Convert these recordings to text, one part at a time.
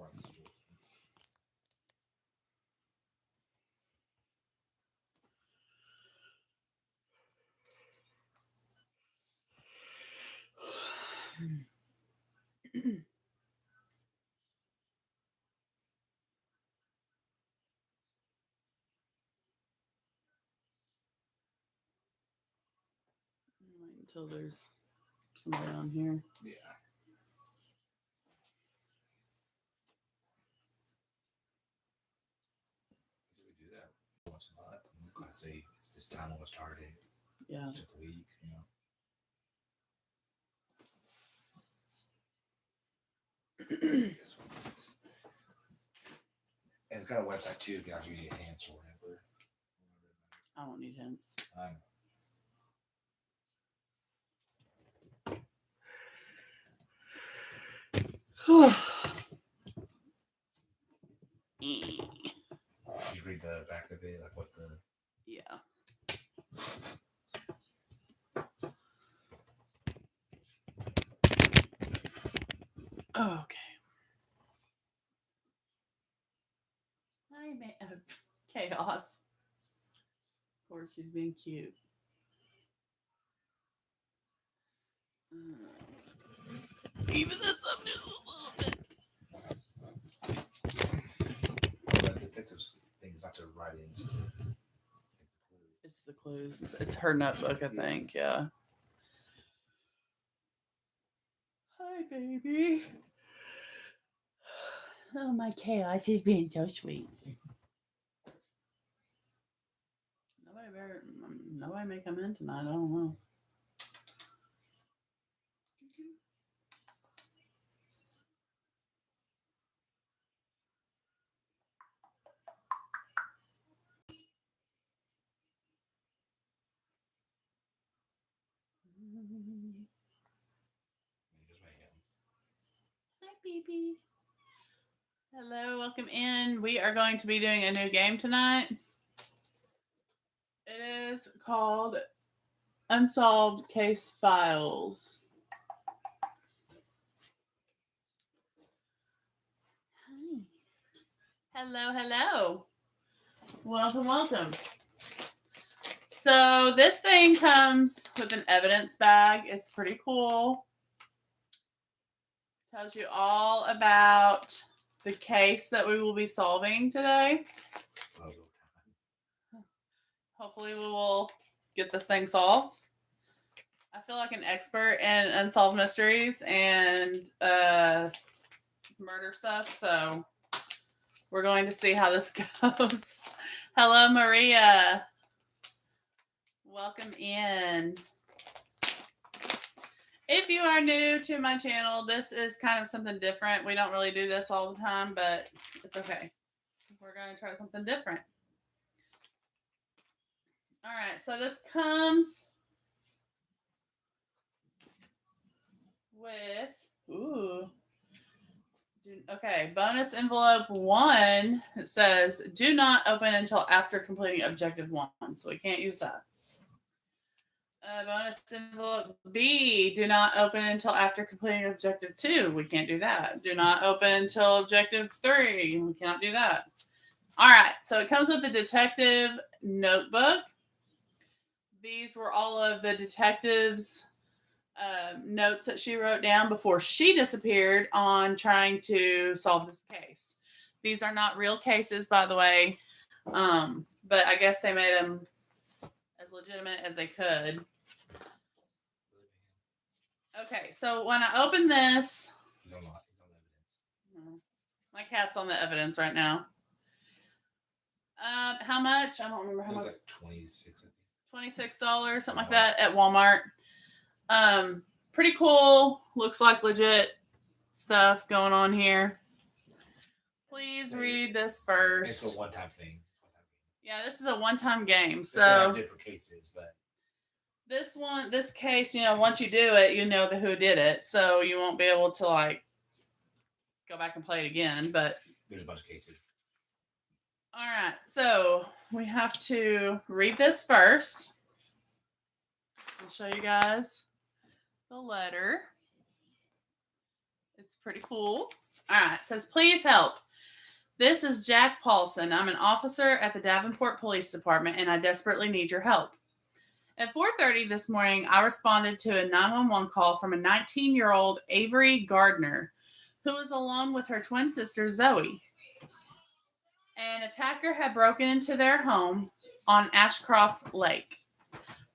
Wait until there's somebody on here. Yeah. We do that once a month. I say it's this time when we started. Yeah. Just a week, you know. And it's got a website too if you guys need hints or whatever. I don't need hints. I know. You read the back of it, like what the. Yeah. Oh, okay. Hi, man. Chaos. Of course, she's being cute. Even this up just a little bit. The detective's thing is not to write in. It's the clues. It's her notebook, I think. Yeah. Hi, baby. Oh, my chaos. He's being so sweet. Nobody may come in tonight. I don't know. Hi, baby. Hello, welcome in. We are going to be doing a new game tonight. It is called Unsolved Case Files. Hi. Hello. Welcome. So this thing comes with an evidence bag. It's pretty cool. Tells you all about the case that we will be solving today. Hopefully we will get this thing solved. I feel like an expert in unsolved mysteries and murder stuff, so we're going to see how this goes. Hello, Maria. Welcome in. If you are new to my channel, this is kind of something different. We don't really do this all the time, but it's okay. We're going to try something different. All right, so this comes with, okay, bonus envelope 1. It says, do not open until after completing objective 1. So we can't use that. Bonus envelope B, do not open until after completing objective 2. We can't do that. Do not open until objective 3. We cannot do that. All right, so it comes with the detective notebook. These were all of the detective's notes that she wrote down before she disappeared on trying to solve this case. These are not real cases, by the way, but I guess they made them as legitimate as they could. Okay, so when I open this, my cat's on the evidence right now. How much? I don't remember how much. It was like $26, something like that, at Walmart. Pretty cool. Looks like legit stuff going on here. Please read this first. It's a one-time thing. Yeah, this is a one-time game. So they have different cases, but this case, once you do it, you know who did it, so you won't be able to go back and play it again. But there's a bunch of cases. All right, so we have to read this first. I'll show you guys the letter. It's pretty cool. All right. It says, please help. This is Jack Paulson. I'm an officer at the Davenport Police Department, and I desperately need your help. At 4:30 this morning, I responded to a 911 call from a 19-year-old Avery Gardner, who was alone with her twin sister Zoe. An attacker had broken into their home on Ashcroft Lake.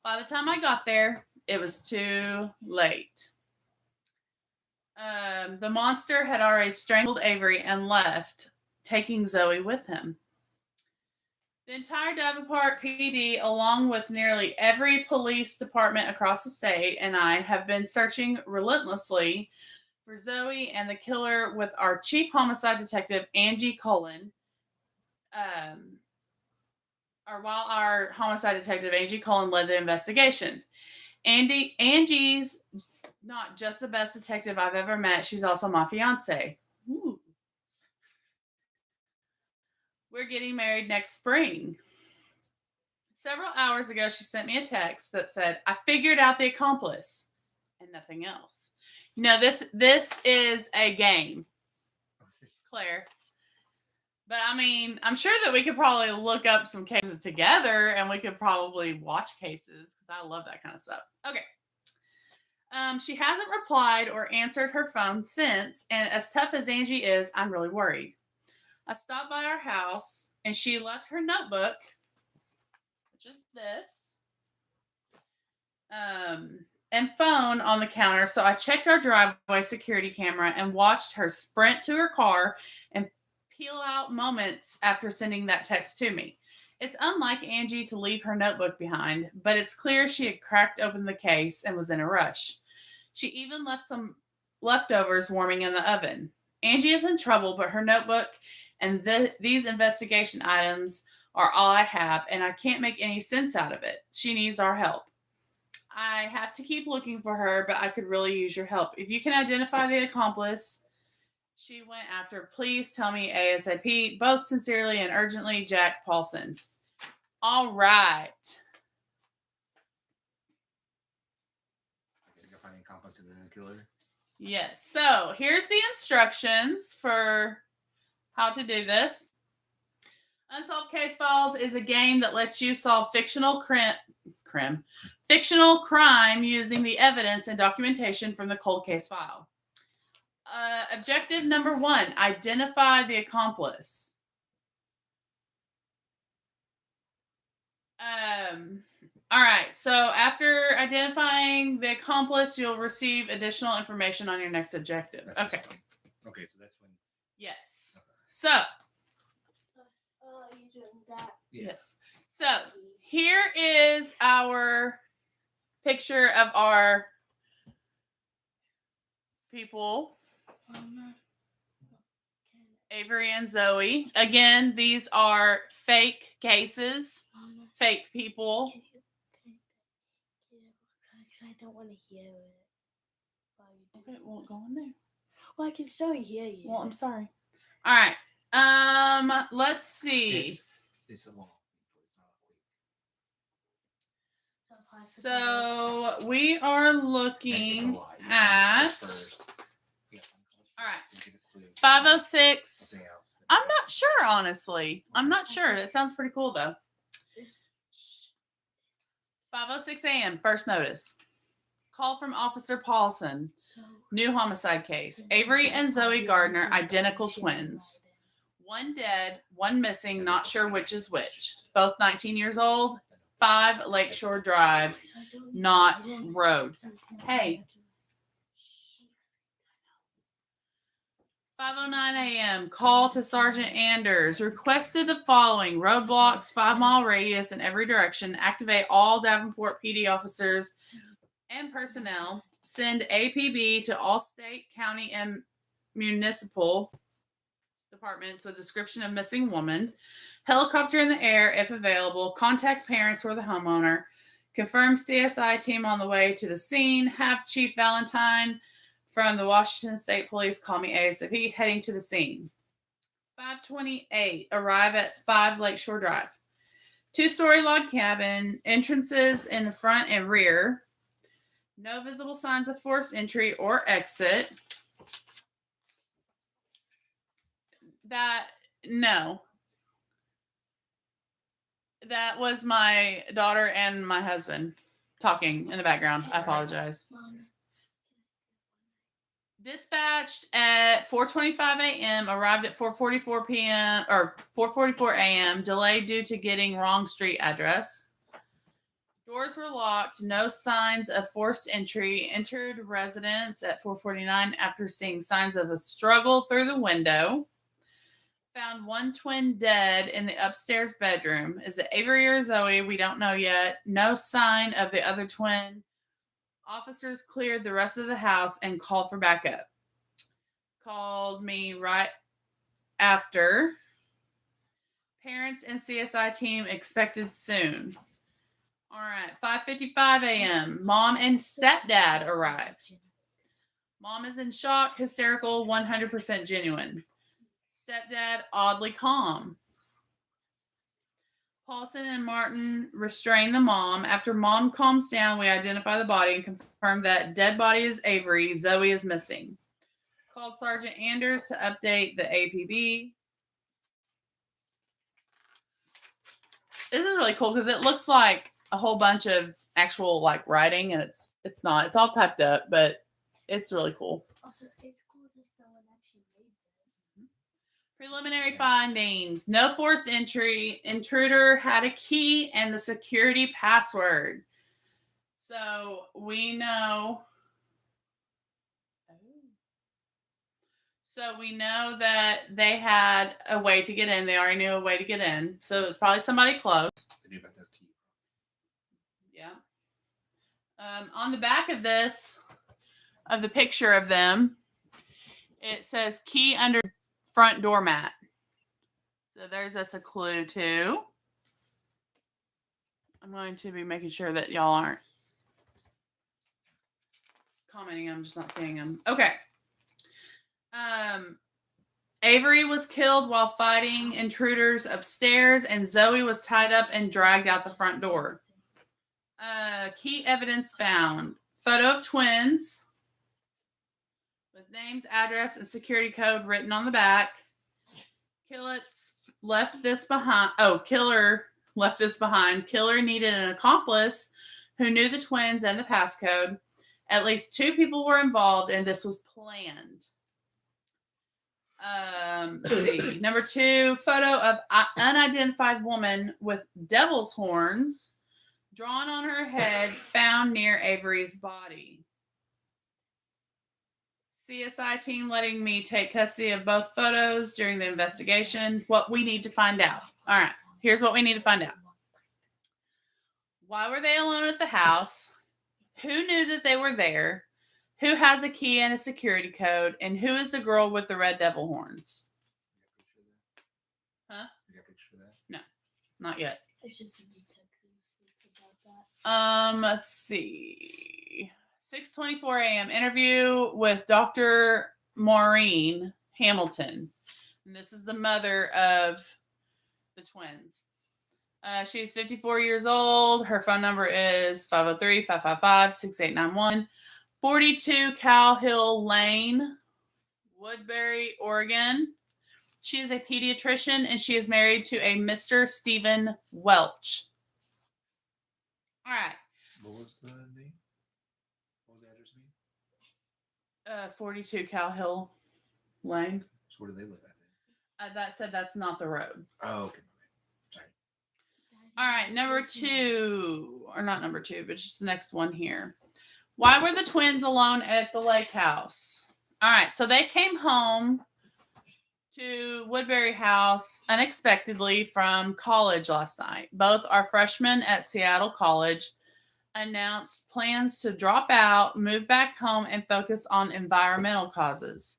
By the time I got there, it was too late. The monster had already strangled Avery and left, taking Zoe with him. The entire Davenport PD, along with nearly every police department across the state, and I have been searching relentlessly for Zoe and the killer with our chief homicide detective, Angie Cullen. Or while our homicide detective, Angie Cullen, led the investigation. Angie's not just the best detective I've ever met, she's also my fiance. Ooh. We're getting married next spring. Several hours ago, she sent me a text that said, I figured out the accomplice, and nothing else. You know, this is a game, Claire. But I mean, I'm sure that we could probably look up some cases together and we could probably watch cases because I love that kind of stuff. Okay. She hasn't replied or answered her phone since, and as tough as Angie is, I'm really worried. I stopped by our house and she left her notebook, which is this, and phone on the counter. So I checked our driveway security camera and watched her sprint to her car and peel out moments after sending that text to me. It's unlike Angie to leave her notebook behind, but it's clear she had cracked open the case and was in a rush. She even left some leftovers warming in the oven. Angie is in trouble, but her notebook and these investigation items are all I have, and I can't make any sense out of it. She needs our help. I have to keep looking for her, but I could really use your help. If you can identify the accomplice she went after, please tell me ASAP. Both sincerely and urgently, Jack Paulson. All right. You're finding accomplice in the killer. Yes. So here's the instructions for how to do this. Unsolved Case Files is a game that lets you solve fictional crime using the evidence and documentation from the cold case file. Objective number 1, identify the accomplice. All right, so after identifying the accomplice, you'll receive additional information on your next objective. Okay. Okay, so that's when. Yes. Okay. So. You doing that? Yeah. Yes. So here is our picture of our people. Avery and Zoe. Again, these are fake cases, fake people. Because I don't want to hear it. Okay, well, go on there. Well, I can still hear you. Well, I'm sorry. All right. Let's see. It's a long. So we are looking at. All right. 506. I'm not sure, honestly. I'm not sure. That sounds pretty cool, though. 5:06 a.m. First notice. Call from Officer Paulson. New homicide case. Avery and Zoe Gardner, identical twins. One dead, one missing, not sure which is which. Both 19 years old. 5 Lakeshore Drive, not road. Hey. 5:09 a.m. Call to Sergeant Anders. Requested the following: roadblocks, 5-mile radius in every direction. Activate all Davenport PD officers and personnel. Send APB to all state, county, and municipal departments with description of missing woman. Helicopter in the air if available. Contact parents or the homeowner. Confirm CSI team on the way to the scene. Have Chief Valentine from the Washington State Police call me ASAP. Heading to the scene. 5:28. Arrive at 5 Lakeshore Drive. 2-story log cabin. Entrances in the front and rear. No visible signs of forced entry or exit. No. That was my daughter and my husband talking in the background. I apologize. Mom. Dispatched at 4:25 a.m. arrived at 4:44 p.m. or 4:44 a.m. Delayed due to getting wrong street address. Doors were locked. No signs of forced entry. Entered residence at 4:49 after seeing signs of a struggle through the window. Found one twin dead in the upstairs bedroom. Is it Avery or Zoe? We don't know yet. No sign of the other twin. Officers cleared the rest of the house and called for backup. Called me right after. Parents and CSI team expected soon. All right, 5:55 a.m. Mom and stepdad arrived. Mom is in shock, hysterical, 100% genuine. Stepdad oddly calm. Paulson and Martin restrain the mom. After mom calms down, we identify the body and confirm that dead body is Avery. Zoe is missing. Called Sergeant Anders to update the APB. This is really cool because it looks like a whole bunch of actual like writing, and it's not. It's all typed up, but it's really cool. Also, it's cool that someone actually made this. Preliminary findings. No forced entry. Intruder had a key and the security password. So we know. So we know that they had a way to get in. They already knew a way to get in. So it was probably somebody close. They knew about that key. Yeah. On the back of this, of the picture of them, it says key under front doormat. So there's us a clue too. I'm going to be making sure that y'all aren't commenting. I'm just not seeing them. Okay. Avery was killed while fighting intruders upstairs, and Zoe was tied up and dragged out the front door. Key evidence found. Photo of twins with names, address, and security code written on the back. Killer left this behind. Killer needed an accomplice who knew the twins and the passcode. At least 2 people were involved, and this was planned. Let's see. Number 2, photo of unidentified woman with devil's horns drawn on her head found near Avery's body. CSI team letting me take custody of both photos during the investigation. What we need to find out. All right, here's what we need to find out. Why were they alone at the house? Who knew that they were there? Who has a key and a security code? And who is the girl with the red devil horns? Huh? You got a picture of that? No, not yet. It's just a detective about that. Let's see. 6:24 a.m. interview with Dr. Maureen Hamilton. And this is the mother of the twins. She's 54 years old. Her phone number is 503-555-6891. 42 Cow Hill Lane, Woodbury, Oregon. She is a pediatrician and she is married to a Mr. Stephen Welch. All right. What was the name? What was the address name? 42 Cow Hill Lane. So where do they live at? That said that's not the road. Oh, okay. Sorry. All right, number 2, or not number 2, but just the next one here. Why were the twins alone at the lake house? All right, so they came home to Woodbury House unexpectedly from college last night. Both are freshmen at Seattle College. Announced plans to drop out, move back home, and focus on environmental causes.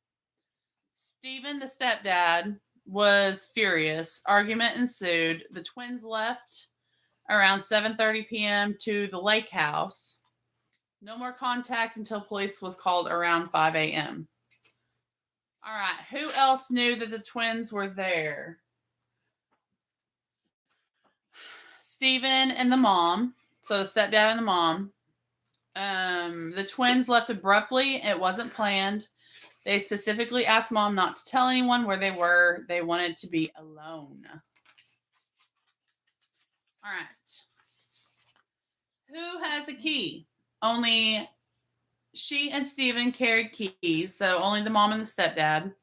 Stephen, the stepdad, was furious. Argument ensued. The twins left around 7:30 p.m. to the lake house. No more contact until police was called around 5 a.m. All right. Who else knew that the twins were there? Stephen and the mom. So the stepdad and the mom. The twins left abruptly. It wasn't planned. They specifically asked Mom not to tell anyone where they were. They wanted to be alone. All right. Who has a key? Only she and Stephen carried keys, so only the mom and the stepdad.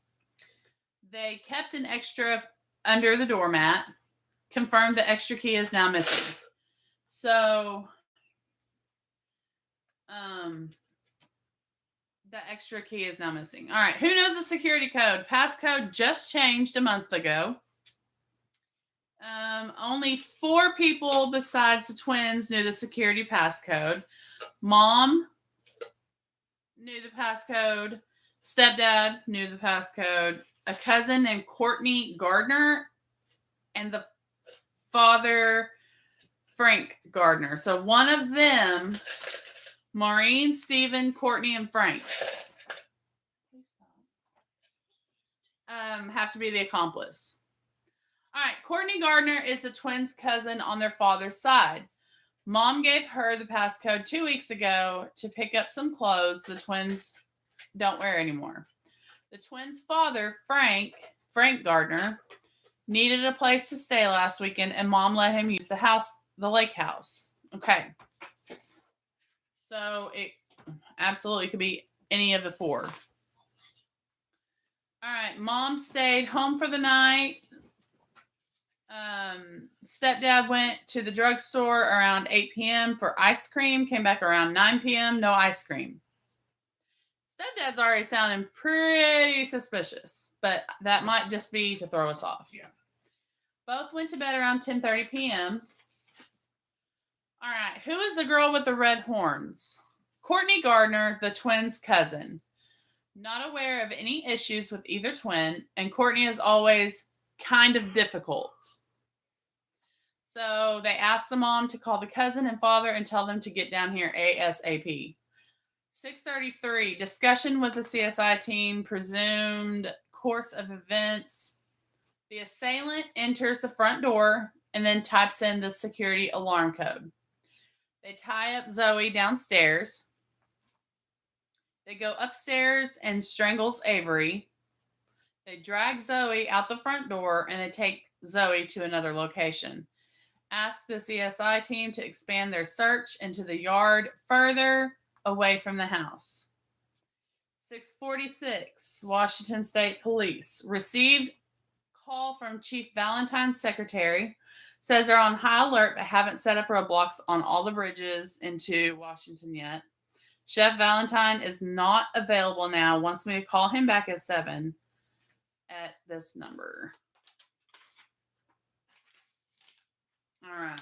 They kept an extra under the doormat. Confirmed the extra key is now missing. So, the extra key is now missing. All right. Who knows the security code? Passcode just changed a month ago. Only 4 people besides the twins knew the security passcode. Mom knew the passcode. Stepdad knew the passcode. A cousin named Courtney Gardner. And the father, Frank Gardner. So one of them, Maureen, Stephen, Courtney, and Frank, have to be the accomplice. All right, Courtney Gardner is the twins' cousin on their father's side. Mom gave her the passcode 2 weeks ago to pick up some clothes the twins don't wear anymore. The twins' father, Frank Gardner, needed a place to stay last weekend, and Mom let him use the lake house. Okay. So it absolutely could be any of the 4. All right. Mom stayed home for the night. Stepdad went to the drugstore around 8 p.m. for ice cream, came back around 9 p.m., no ice cream. Stepdad's already sounding pretty suspicious, but that might just be to throw us off. Yeah. Both went to bed around 10:30 p.m. All right, who is the girl with the red horns? Courtney Gardner, the twins' cousin. Not aware of any issues with either twin, and Courtney is always kind of difficult. So they asked the mom to call the cousin and father and tell them to get down here ASAP. 6:33, discussion with the CSI team, presumed course of events. The assailant enters the front door and then types in the security alarm code. They tie up Zoe downstairs. They go upstairs and strangles Avery. They drag Zoe out the front door and they take Zoe to another location. Ask the CSI team to expand their search into the yard further away from the house. 6:46, Washington State Police received call from Chief Valentine's secretary. Says they're on high alert but haven't set up roadblocks on all the bridges into Washington yet. Chef Valentine is not available now. Wants me to call him back at 7 at this number. All right.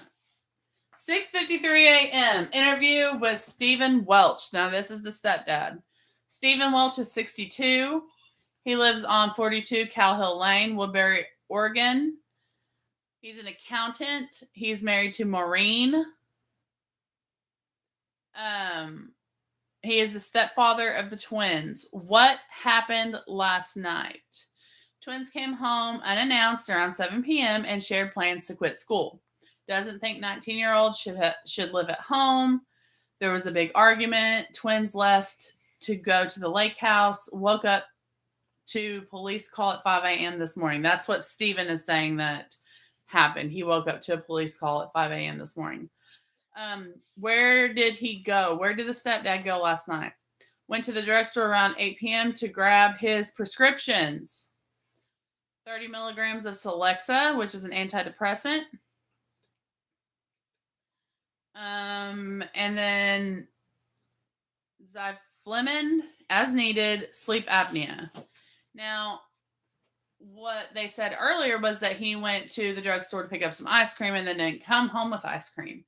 6:53 a.m. Interview with Stephen Welch. Now, this is the stepdad. Stephen Welch is 62. He lives on 42 Cow Hill Lane, Woodbury, Oregon. He's an accountant. He's married to Maureen. He is the stepfather of the twins. What happened last night? Twins came home unannounced around 7 p.m. and shared plans to quit school. Doesn't think 19-year-olds should live at home. There was a big argument. Twins left to go to the lake house. Woke up to police call at 5 a.m. this morning. That's what Stephen is saying that happened. He woke up to a police call at 5 a.m. this morning. Where did he go? Where did the stepdad go last night? Went to the drugstore around 8 p.m. to grab his prescriptions. 30 milligrams of Celexa, which is an antidepressant. And then Zyflemin, as needed, sleep apnea. Now, what they said earlier was that he went to the drugstore to pick up some ice cream and then didn't come home with ice cream.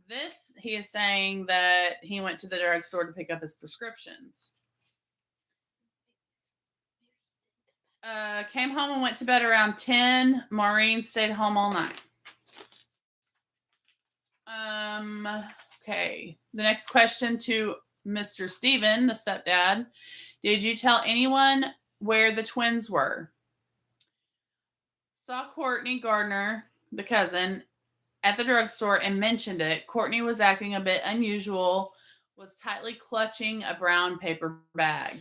This, he is saying that he went to the drugstore to pick up his prescriptions. Came home and went to bed around 10. Maureen stayed home all night. Okay. The next question to Mr. Stephen, the stepdad. Did you tell anyone where the twins were? Saw Courtney Gardner, the cousin, at the drugstore and mentioned it. Courtney was acting a bit unusual, was tightly clutching a brown paper bag.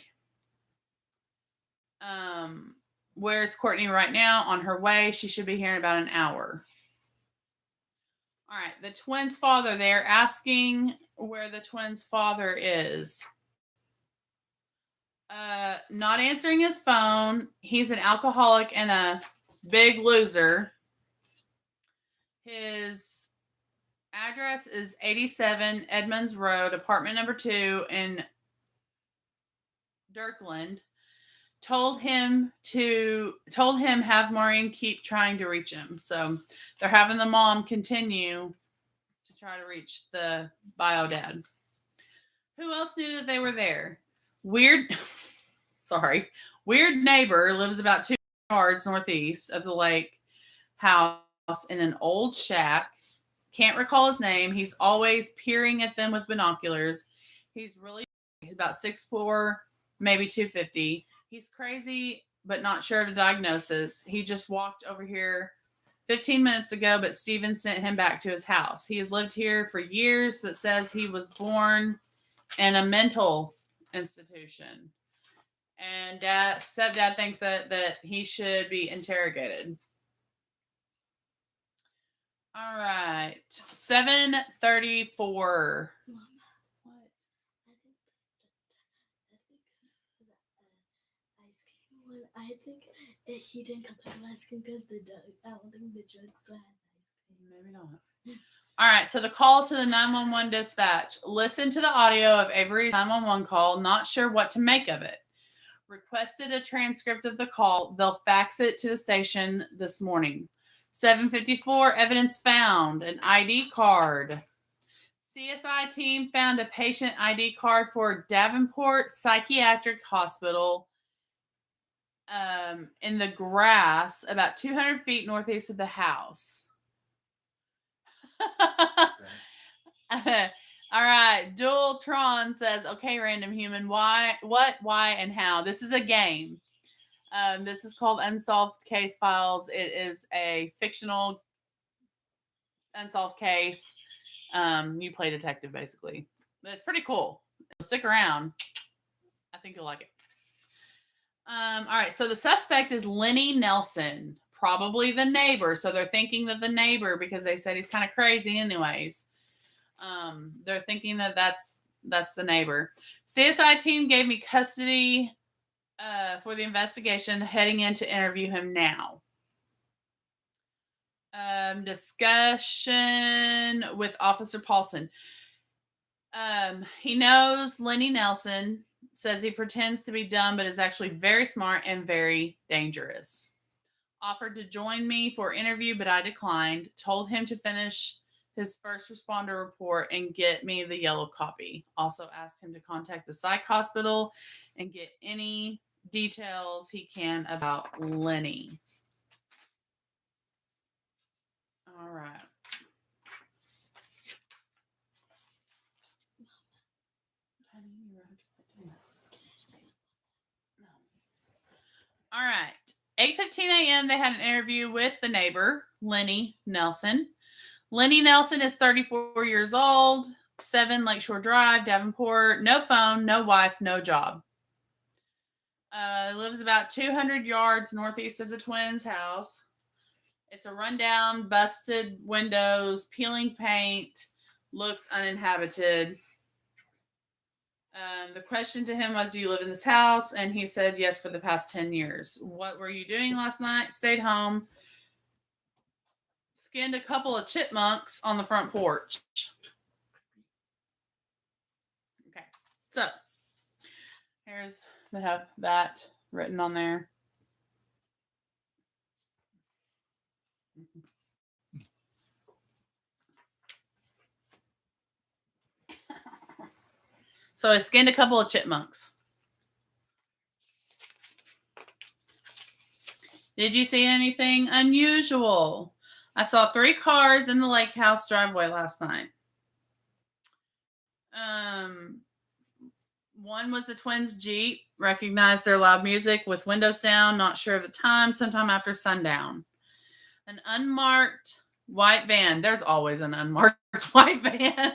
Where's Courtney right now? On her way. She should be here in about an hour. All right. The twins' father, they're asking where the twins' father is. Not answering his phone. He's an alcoholic and a big loser. His address is 87 Edmonds Road, apartment number 2 in Dirkland. Told him have Maureen keep trying to reach him. So they're having the mom continue to try to reach the bio dad. Who else knew that they were there? Weird neighbor lives about 2 yards northeast of the lake house in an old shack. Can't recall his name. He's always peering at them with binoculars. He's really about 6'4", maybe 250. He's crazy, but not sure of a diagnosis. He just walked over here 15 minutes ago, but Steven sent him back to his house. He has lived here for years, but says he was born in a mental institution. And stepdad thinks that he should be interrogated. All right. 7:34. Mom, what? I think he didn't come back with ice cream because I don't think the judge still has ice cream. Maybe not. All right. So the call to the 911 dispatch. Listen to the audio of Avery's 911 call. Not sure what to make of it. Requested a transcript of the call. They'll fax it to the station this morning. 7:54, evidence found, an ID card. CSI team found a patient ID card for Davenport Psychiatric Hospital in the grass about 200 feet northeast of the house. All right. Dualtron says, okay, random human, why, what, why, and how? This is a game. This is called Unsolved Case Files. It is a fictional unsolved case. You play detective, basically. But it's pretty cool. Stick around. I think you'll like it. All right. So the suspect is Lenny Nelson, probably the neighbor. So they're thinking that the neighbor, because they said he's kind of crazy anyways. They're thinking that that's the neighbor. CSI team gave me custody for the investigation, heading in to interview him now. Discussion with Officer Paulson. He knows Lenny Nelson, says he pretends to be dumb, but is actually very smart and very dangerous. Offered to join me for interview, but I declined. Told him to finish his first responder report and get me the yellow copy. Also asked him to contact the psych hospital and get any details he can about Lenny. All right. All right. 8:15 a.m. they had an interview with the neighbor, Lenny Nelson. Lenny Nelson is 34 years old, 7 Lakeshore Drive, Davenport. No phone, no wife, no job. Lives about 200 yards northeast of the twins' house. It's a rundown, busted windows, peeling paint, looks uninhabited. The question to him was, do you live in this house? And he said, yes, for the past 10 years. What were you doing last night? Stayed home. Skinned a couple of chipmunks on the front porch. Okay, so they have that written on there. So I skinned a couple of chipmunks. Did you see anything unusual? I saw 3 cars in the lake house driveway last night. One was the twins' Jeep. Recognized their loud music with windows down. Not sure of the time. Sometime after sundown. An unmarked white van. There's always an unmarked white van.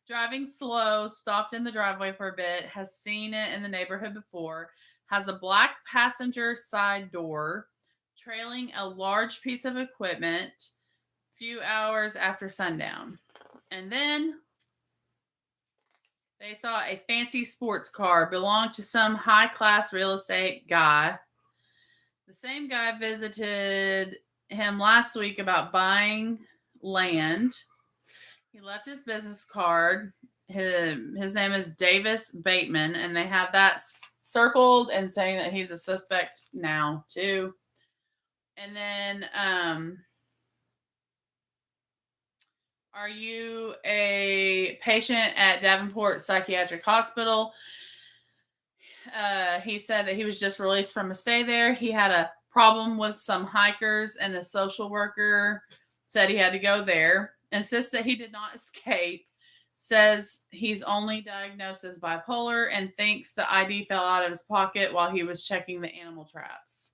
Driving slow, stopped in the driveway for a bit, has seen it in the neighborhood before. has a black passenger side door, trailing a large piece of equipment few hours after sundown. And then they saw a fancy sports car belonged to some high class real estate guy. The same guy visited him last week about buying land. He left his business card. His name is Davis Bateman, and they have that circled and saying that he's a suspect now, too. And then, are you a patient at Davenport Psychiatric Hospital? He said that he was just released from a stay there. He had a problem with some hikers, and a social worker said he had to go there. Insists that he did not escape. Says he's only diagnosed as bipolar and thinks the ID fell out of his pocket while he was checking the animal traps.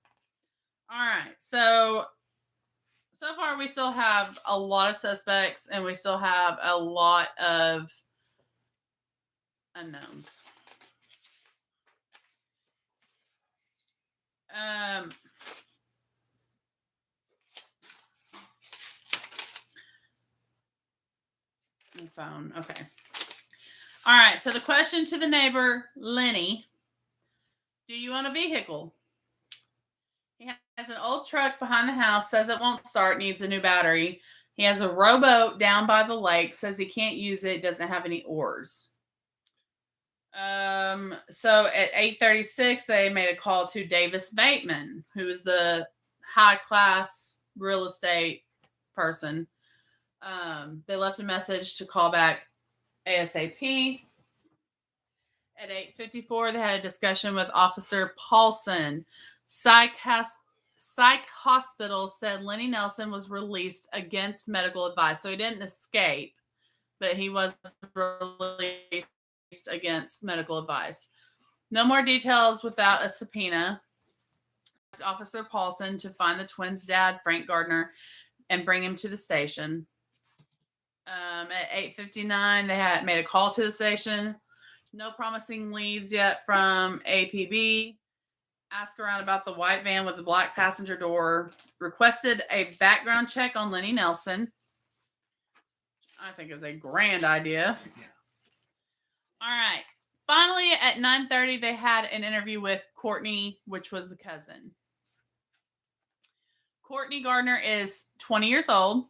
All right, so far we still have a lot of suspects and we still have a lot of unknowns. Phone. Okay. All right. So the question to the neighbor, Lenny, do you own a vehicle? He has an old truck behind the house, says it won't start, needs a new battery. He has a rowboat down by the lake, says he can't use it, doesn't have any oars. So at 8:36, they made a call to Davis Bateman, who is the high class real estate person. They left a message to call back ASAP. At 8:54, they had a discussion with Officer Paulson. Psych hospital said Lenny Nelson was released against medical advice. So he didn't escape, but he was released against medical advice. No more details without a subpoena. Officer Paulson to find the twins' dad, Frank Gardner, and bring him to the station. At 8:59, they had made a call to the station. No promising leads yet from APB. Asked around about the white van with the black passenger door. Requested a background check on Lenny Nelson. I think is a grand idea. Yeah. All right. Finally, at 9:30, they had an interview with Courtney, which was the cousin. Courtney Gardner is 20 years old.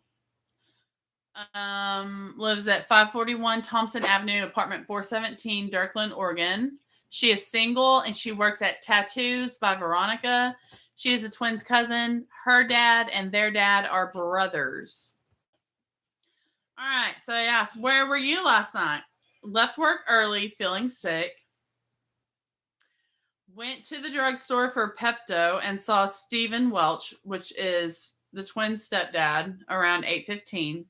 Lives at 541 Thompson Avenue, apartment 417, Dirkland, Oregon. She is single and she works at Tattoos by Veronica. She is a twins cousin. Her dad and their dad are brothers. All right, so I asked, where were you last night? Left work early, feeling sick. Went to the drugstore for Pepto and saw Stephen Welch, which is the twins' stepdad, around 8:15.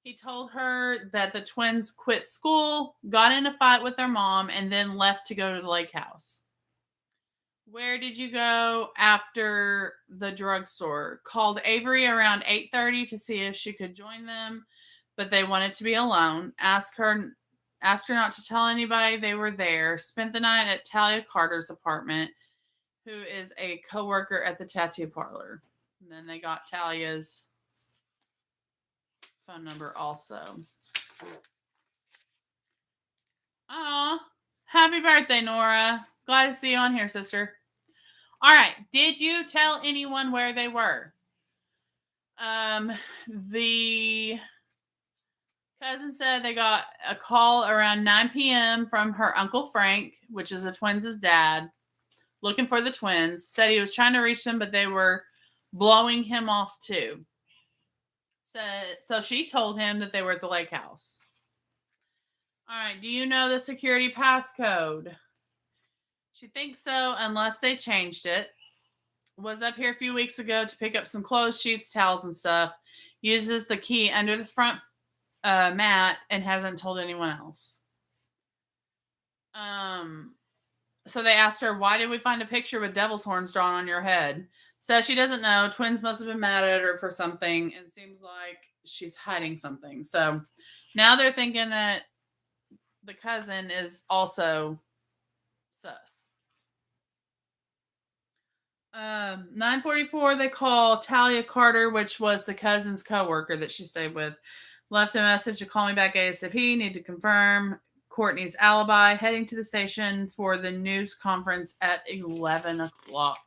He told her that the twins quit school, got in a fight with their mom, and then left to go to the lake house. Where did you go after the drugstore? Called Avery around 8:30 to see if she could join them, but they wanted to be alone. Asked her not to tell anybody they were there. Spent the night at Talia Carter's apartment, who is a coworker at the tattoo parlor. And then they got Talia's phone number also. Oh, happy birthday, Nora. Glad to see you on here, sister. All right. Did you tell anyone where they were? The cousin said they got a call around 9 p.m. from her Uncle Frank, which is the twins' dad, looking for the twins. Said he was trying to reach them, but they were blowing him off too. So she told him that they were at the lake house. All right. Do you know the security passcode? She thinks so, unless they changed it. Was up here a few weeks ago to pick up some clothes, sheets, towels, and stuff. Uses the key under the front mat and hasn't told anyone else. So they asked her, why did we find a picture with devil's horns drawn on your head? So she doesn't know. Twins must have been mad at her for something. And seems like she's hiding something. So now they're thinking that the cousin is also sus. 9:44, they call Talia Carter, which was the cousin's coworker that she stayed with. Left a message to call me back ASAP. Need to confirm Courtney's alibi. Heading to the station for the news conference at 11 o'clock.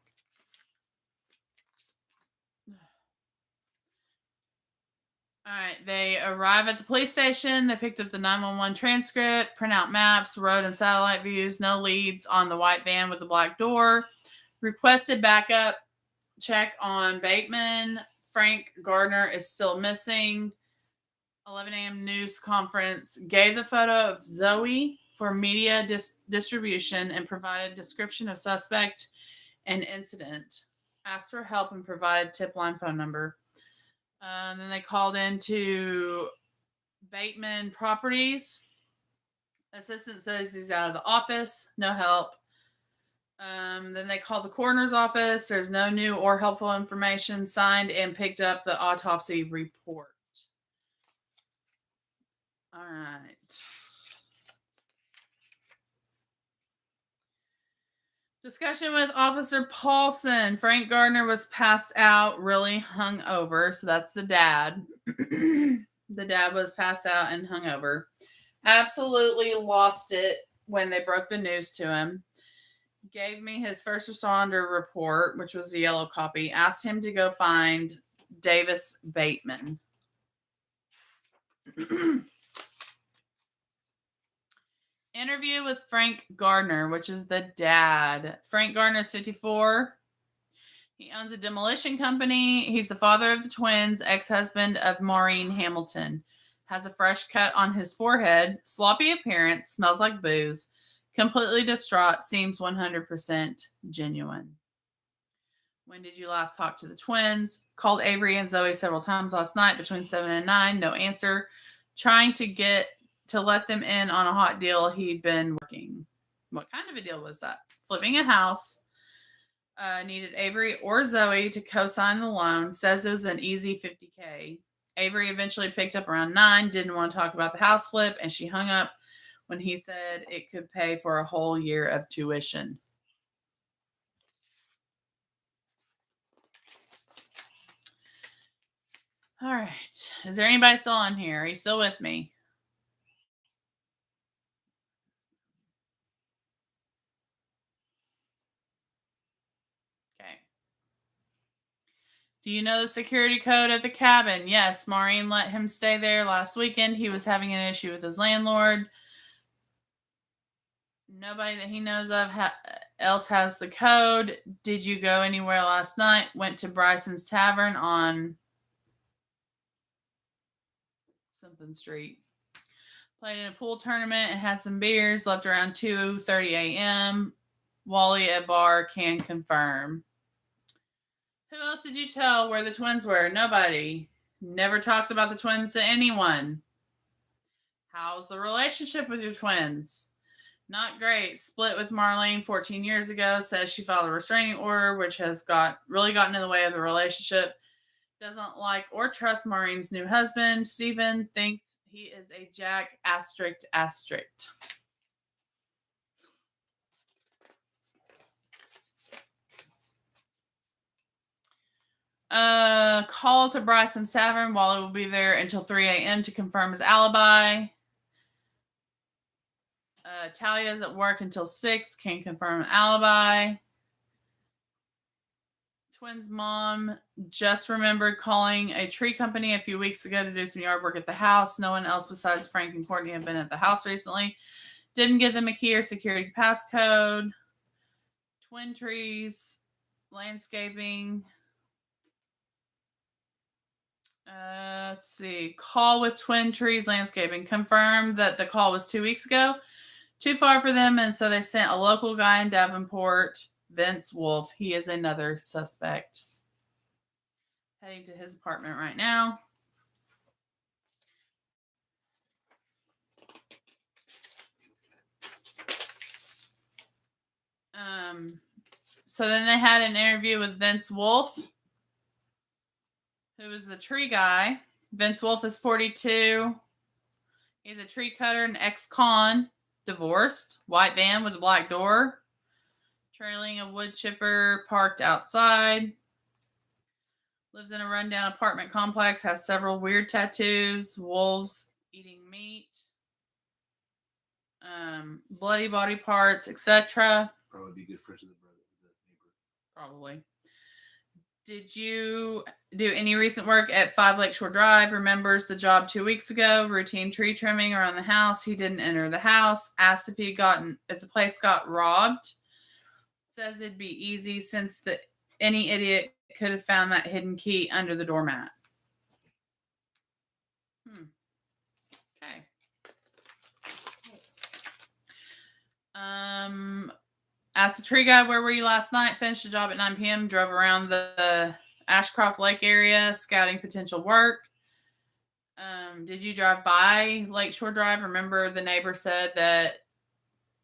All right, they arrive at the police station. They picked up the 911 transcript, print out maps, road and satellite views, no leads on the white van with the black door. Requested backup check on Bateman. Frank Gardner is still missing. 11 a.m. news conference. Gave the photo of Zoe for media distribution and provided description of suspect and incident. Asked for help and provided tip line phone number. Then they called into Bateman Properties. Assistant says he's out of the office. No help. Then they called the coroner's office. There's no new or helpful information. Signed and picked up the autopsy report. All right. Discussion with Officer Paulson. Frank Gardner was passed out, really hung over. So that's the dad. The dad was passed out and hung over. Absolutely lost it when they broke the news to him. Gave me his first responder report, which was the yellow copy. Asked him to go find Davis Bateman. Interview with Frank Gardner, which is the dad. Frank Gardner is 54. He owns a demolition company. He's the father of the twins, ex-husband of Maureen Hamilton. Has a fresh cut on his forehead, sloppy appearance, smells like booze, completely distraught, seems 100% genuine. When did you last talk to the twins? Called Avery and Zoe several times last night between 7 and 9. No answer. Trying to let them in on a hot deal he'd been working. What kind of a deal was that? Flipping a house. Needed Avery or Zoe to co-sign the loan. Says it was an easy $50K. Avery eventually picked up around 9. Didn't want to talk about the house flip, and she hung up when he said it could pay for a whole year of tuition. All right. Is there anybody still on here? Are you still with me? Okay. Do you know the security code at the cabin? Yes, Maureen let him stay there last weekend. He was having an issue with his landlord. Nobody that he knows of else has the code. Did you go anywhere last night? Went to Bryson's Tavern on something street. Played in a pool tournament and had some beers. Left around 2:30 a.m. Wally at bar can confirm. Who else did you tell where the twins were? Nobody. Never talks about the twins to anyone. How's the relationship with your twins? Not great. Split with Marlene 14 years ago. Says she filed a restraining order, which has really gotten in the way of the relationship. Doesn't like or trust Maureen's new husband. Stephen thinks he is a jack asterisk. Call to Bryson's Tavern. Wally will be there until 3 a.m. to confirm his alibi. Talia is at work until 6. Can't confirm an alibi. Twins' mom just remembered calling a tree company a few weeks ago to do some yard work at the house. No one else besides Frank and Courtney have been at the house recently. Didn't give them a key or security passcode. Twin trees, landscaping. Let's see. Call with Twin Trees Landscaping. Confirmed that the call was 2 weeks ago. Too far for them, and so they sent a local guy in Davenport, Vince Wolf. He is another suspect. Heading to his apartment right now. So then they had an interview with Vince Wolf, who is the tree guy. Vince Wolf is 42. He's a tree cutter and ex-con, divorced, white van with a black door. Trailing a wood chipper parked outside. Lives in a rundown apartment complex. Has several weird tattoos. Wolves eating meat. Bloody body parts, etc. Probably be good friends with the brother, with the neighbor. Probably. Did you do any recent work at 5 Lakeshore Drive? Remembers the job 2 weeks ago. Routine tree trimming around the house. He didn't enter the house. Asked if if the place got robbed. Says it'd be easy since any idiot could have found that hidden key under the doormat. Okay. Asked the tree guy, where were you last night? Finished the job at 9 p.m. Drove around the Ashcroft Lake area, scouting potential work. Did you drive by Lakeshore Drive? Remember the neighbor said that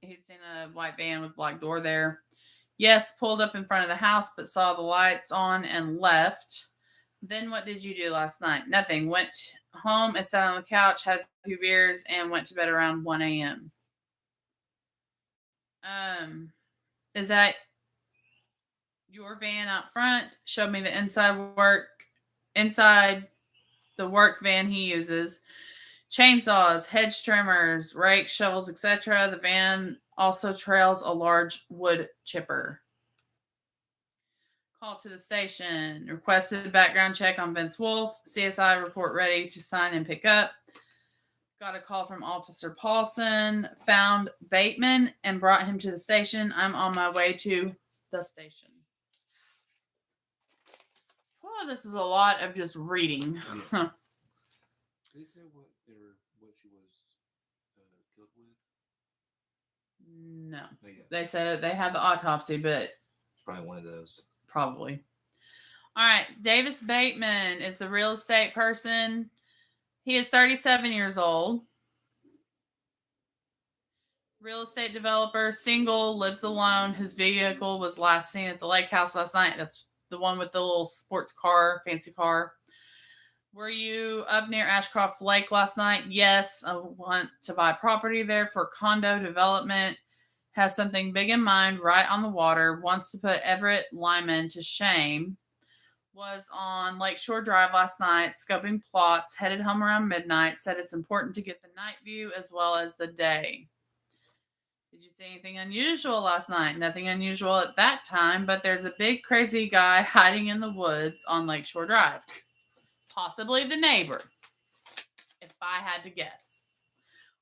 he'd seen a white van with black door there. Yes, pulled up in front of the house, but saw the lights on and left. Then what did you do last night? Nothing. Went home and sat on the couch, had a few beers, and went to bed around 1 a.m. Is that your van out front? Showed me the inside the work van he uses. Chainsaws, hedge trimmers, rakes, shovels, etc. The van also trails a large wood chipper. Call to the station. Requested background check on Vince Wolf. CSI report ready to sign and pick up. Got a call from Officer Paulson. Found Bateman and brought him to the station. I'm on my way to the station. Oh, this is a lot of just reading. Yeah. They said what she was killed with? No. Oh, yeah. They said they had the autopsy, but It's probably one of those. probably. All right. Davis Bateman is the real estate person. He is 37 years old. Real estate developer, single, lives alone. His vehicle was last seen at the lake house last night. That's the one with the little sports car, fancy car. Were you up near Ashcroft Lake last night? Yes. I want to buy property there for condo development. Has something big in mind right on the water. Wants to put Everett Lyman to shame. Was on Lakeshore Drive last night, scoping plots, headed home around midnight, said it's important to get the night view as well as the day. Did you see anything unusual last night? Nothing unusual at that time, but there's a big crazy guy hiding in the woods on Lakeshore Drive. Possibly the neighbor, if I had to guess.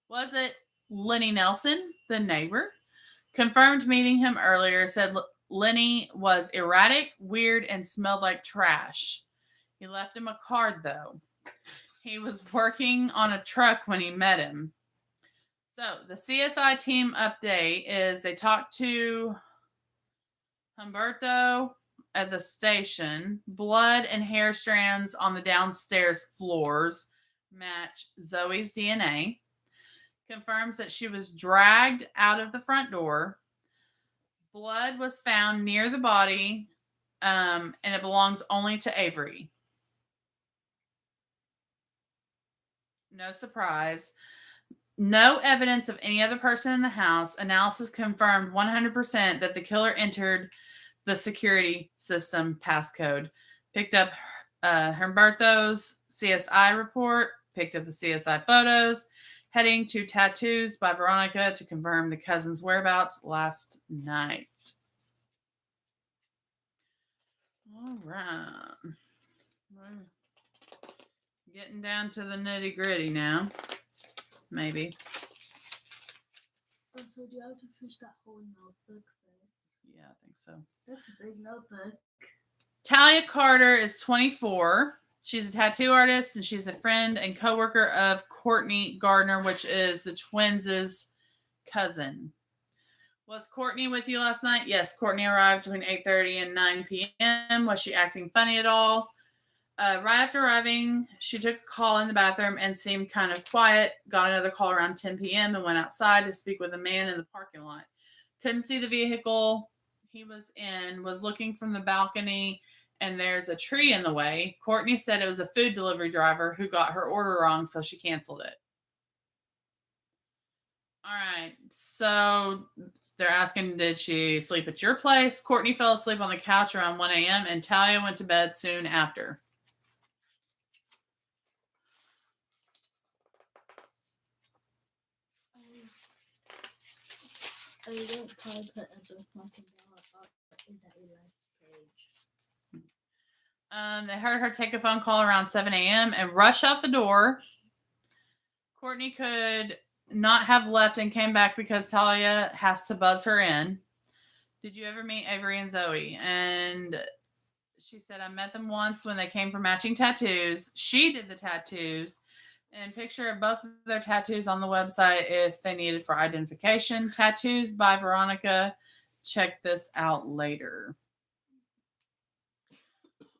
Was it Lenny Nelson, the neighbor? Confirmed meeting him earlier, said Lenny was erratic, weird, and smelled like trash. He left him a card, though. He was working on a truck when he met him. So the CSI team update is they talked to Humberto at the station. Blood and hair strands on the downstairs floors match Zoe's DNA. Confirms that she was dragged out of the front door. Blood was found near the body, and it belongs only to Avery. No surprise. No evidence of any other person in the house. Analysis confirmed 100% that the killer entered the security system passcode. Picked up Humberto's CSI report. Picked up the CSI photos. Heading to tattoos by Veronica to confirm the cousin's whereabouts last night. All right. We're getting down to the nitty gritty now. Maybe. So do you have to finish that whole notebook first? Yeah, I think so. That's a big notebook. Talia Carter is 24. She's a tattoo artist, and she's a friend and coworker of Courtney Gardner, which is the twins' cousin. Was Courtney with you last night? Yes, Courtney arrived between 8:30 and 9 p.m. Was she acting funny at all? Right after arriving, she took a call in the bathroom and seemed kind of quiet. Got another call around 10 p.m. and went outside to speak with a man in the parking lot. Couldn't see the vehicle he was in, was looking from the balcony, and there's a tree in the way. Courtney said it was a food delivery driver who got her order wrong, so she canceled it. All right, so They're asking, did she sleep at your place? Courtney fell asleep on the couch around 1 a.m. and Talia went to bed soon after. Oh, you don't probably put a bookmark in there. Is that your last page? They heard her take a phone call around 7 a.m. and rush out the door. Courtney could not have left and came back because Talia has to buzz her in. Did you ever meet Avery and Zoe? And she said, I met them once when they came for matching tattoos. She did the tattoos. And picture of both of their tattoos on the website if they needed for identification. Tattoos by Veronica. Check this out later.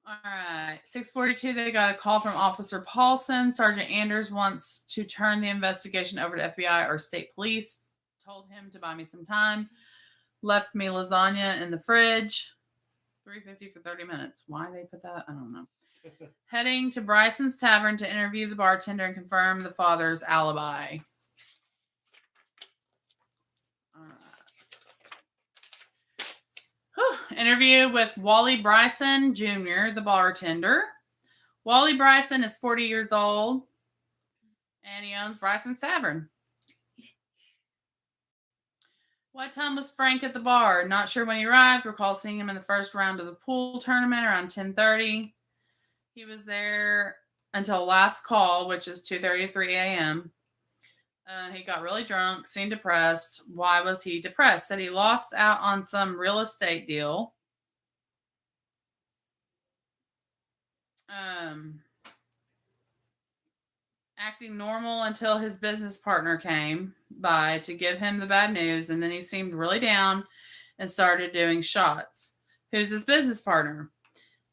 All right. 6:42, they got a call from Officer Paulson. Sergeant Anders wants to turn the investigation over to FBI or state police. Told him to buy me some time. Left me lasagna in the fridge. $3.50 for 30 minutes. Why they put that? I don't know. Heading to Bryson's Tavern to interview the bartender and confirm the father's alibi. All right. Interview with Wally Bryson Jr., the bartender. Wally Bryson is 40 years old, and he owns Bryson's Tavern. What time was Frank at the bar? Not sure when he arrived. Recall seeing him in the first round of the pool tournament around 10:30. He was there until last call, which is 2:30 to 3 a.m. He got really drunk, seemed depressed. Why was he depressed? Said he lost out on some real estate deal. Acting normal until his business partner came by to give him the bad news, and then he seemed really down and started doing shots. Who's his business partner?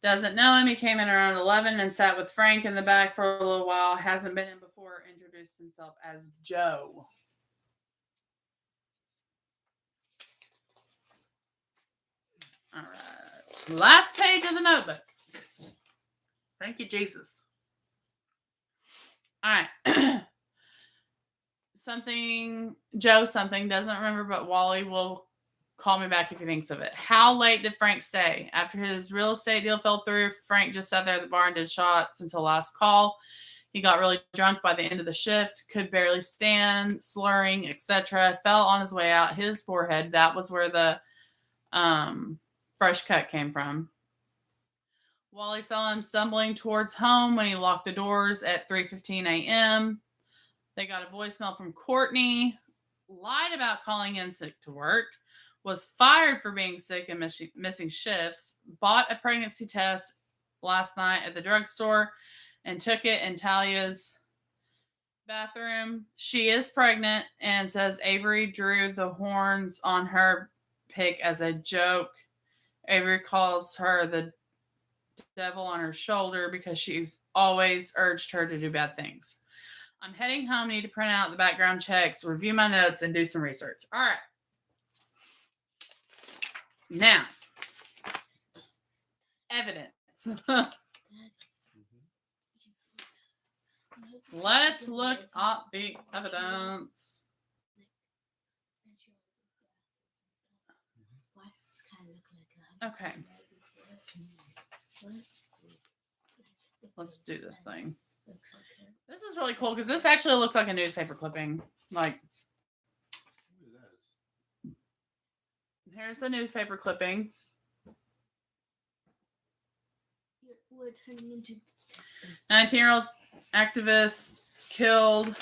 Doesn't know him. He came in around 11 and sat with Frank in the back for a little while. Hasn't been in before. Introduced himself as Joe. All right. Last page of the notebook. Thank you, Jesus. All right. Joe something, doesn't remember, but Wally will call me back if he thinks of it. How late did Frank stay? After his real estate deal fell through, Frank just sat there at the bar and did shots until last call. He got really drunk by the end of the shift, could barely stand, slurring, etc. Fell on his way out, his forehead. That was where the fresh cut came from. Wally saw him stumbling towards home when he locked the doors at 3:15 a.m. They got a voicemail from Courtney, lied about calling in sick to work, was fired for being sick and missing shifts, bought a pregnancy test last night at the drugstore, and took it in Talia's bathroom. She is pregnant and says Avery drew the horns on her pic as a joke. Avery calls her the devil on her shoulder because she's always urged her to do bad things. I'm heading home. Need to print out the background checks, review my notes, and do some research. All right. Now, evidence. Let's look at the evidence. Okay. Let's do this thing. This is really cool because this actually looks like a newspaper clipping. Like, here's the newspaper clipping. We're turning into 19-year-old activist killed.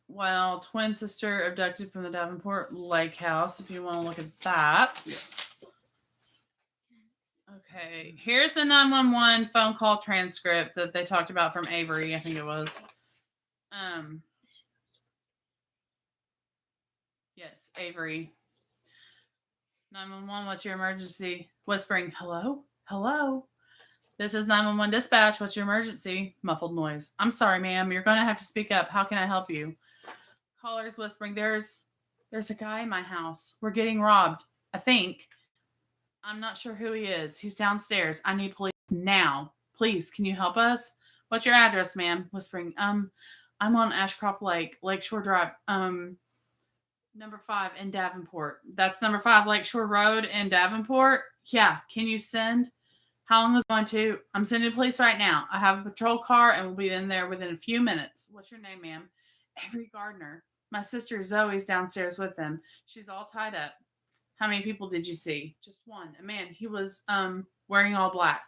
Well, twin sister abducted from the Davenport Lake House, if you want to look at that. Okay, here's the 911 phone call transcript that they talked about from Avery, I think it was. Yes, Avery. 911, what's your emergency? Whispering, hello? Hello? This is 911 dispatch. What's your emergency? Muffled noise. I'm sorry, ma'am. You're going to have to speak up. How can I help you? Caller's whispering, there's a guy in my house. We're getting robbed, I think. I'm not sure who he is. He's downstairs. I need police now. Please, can you help us? What's your address, ma'am? Whispering, I'm on Ashcroft Lake, Lakeshore Drive, number 5 in Davenport. That's number 5 Lakeshore Road in Davenport. Yeah, can you send? How long is it going to? I'm sending police right now. I have a patrol car and we'll be in there within a few minutes. What's your name, ma'am? Avery Gardner. My sister Zoe's downstairs with him. She's all tied up. How many people did you see? Just one. A man. He was wearing all black.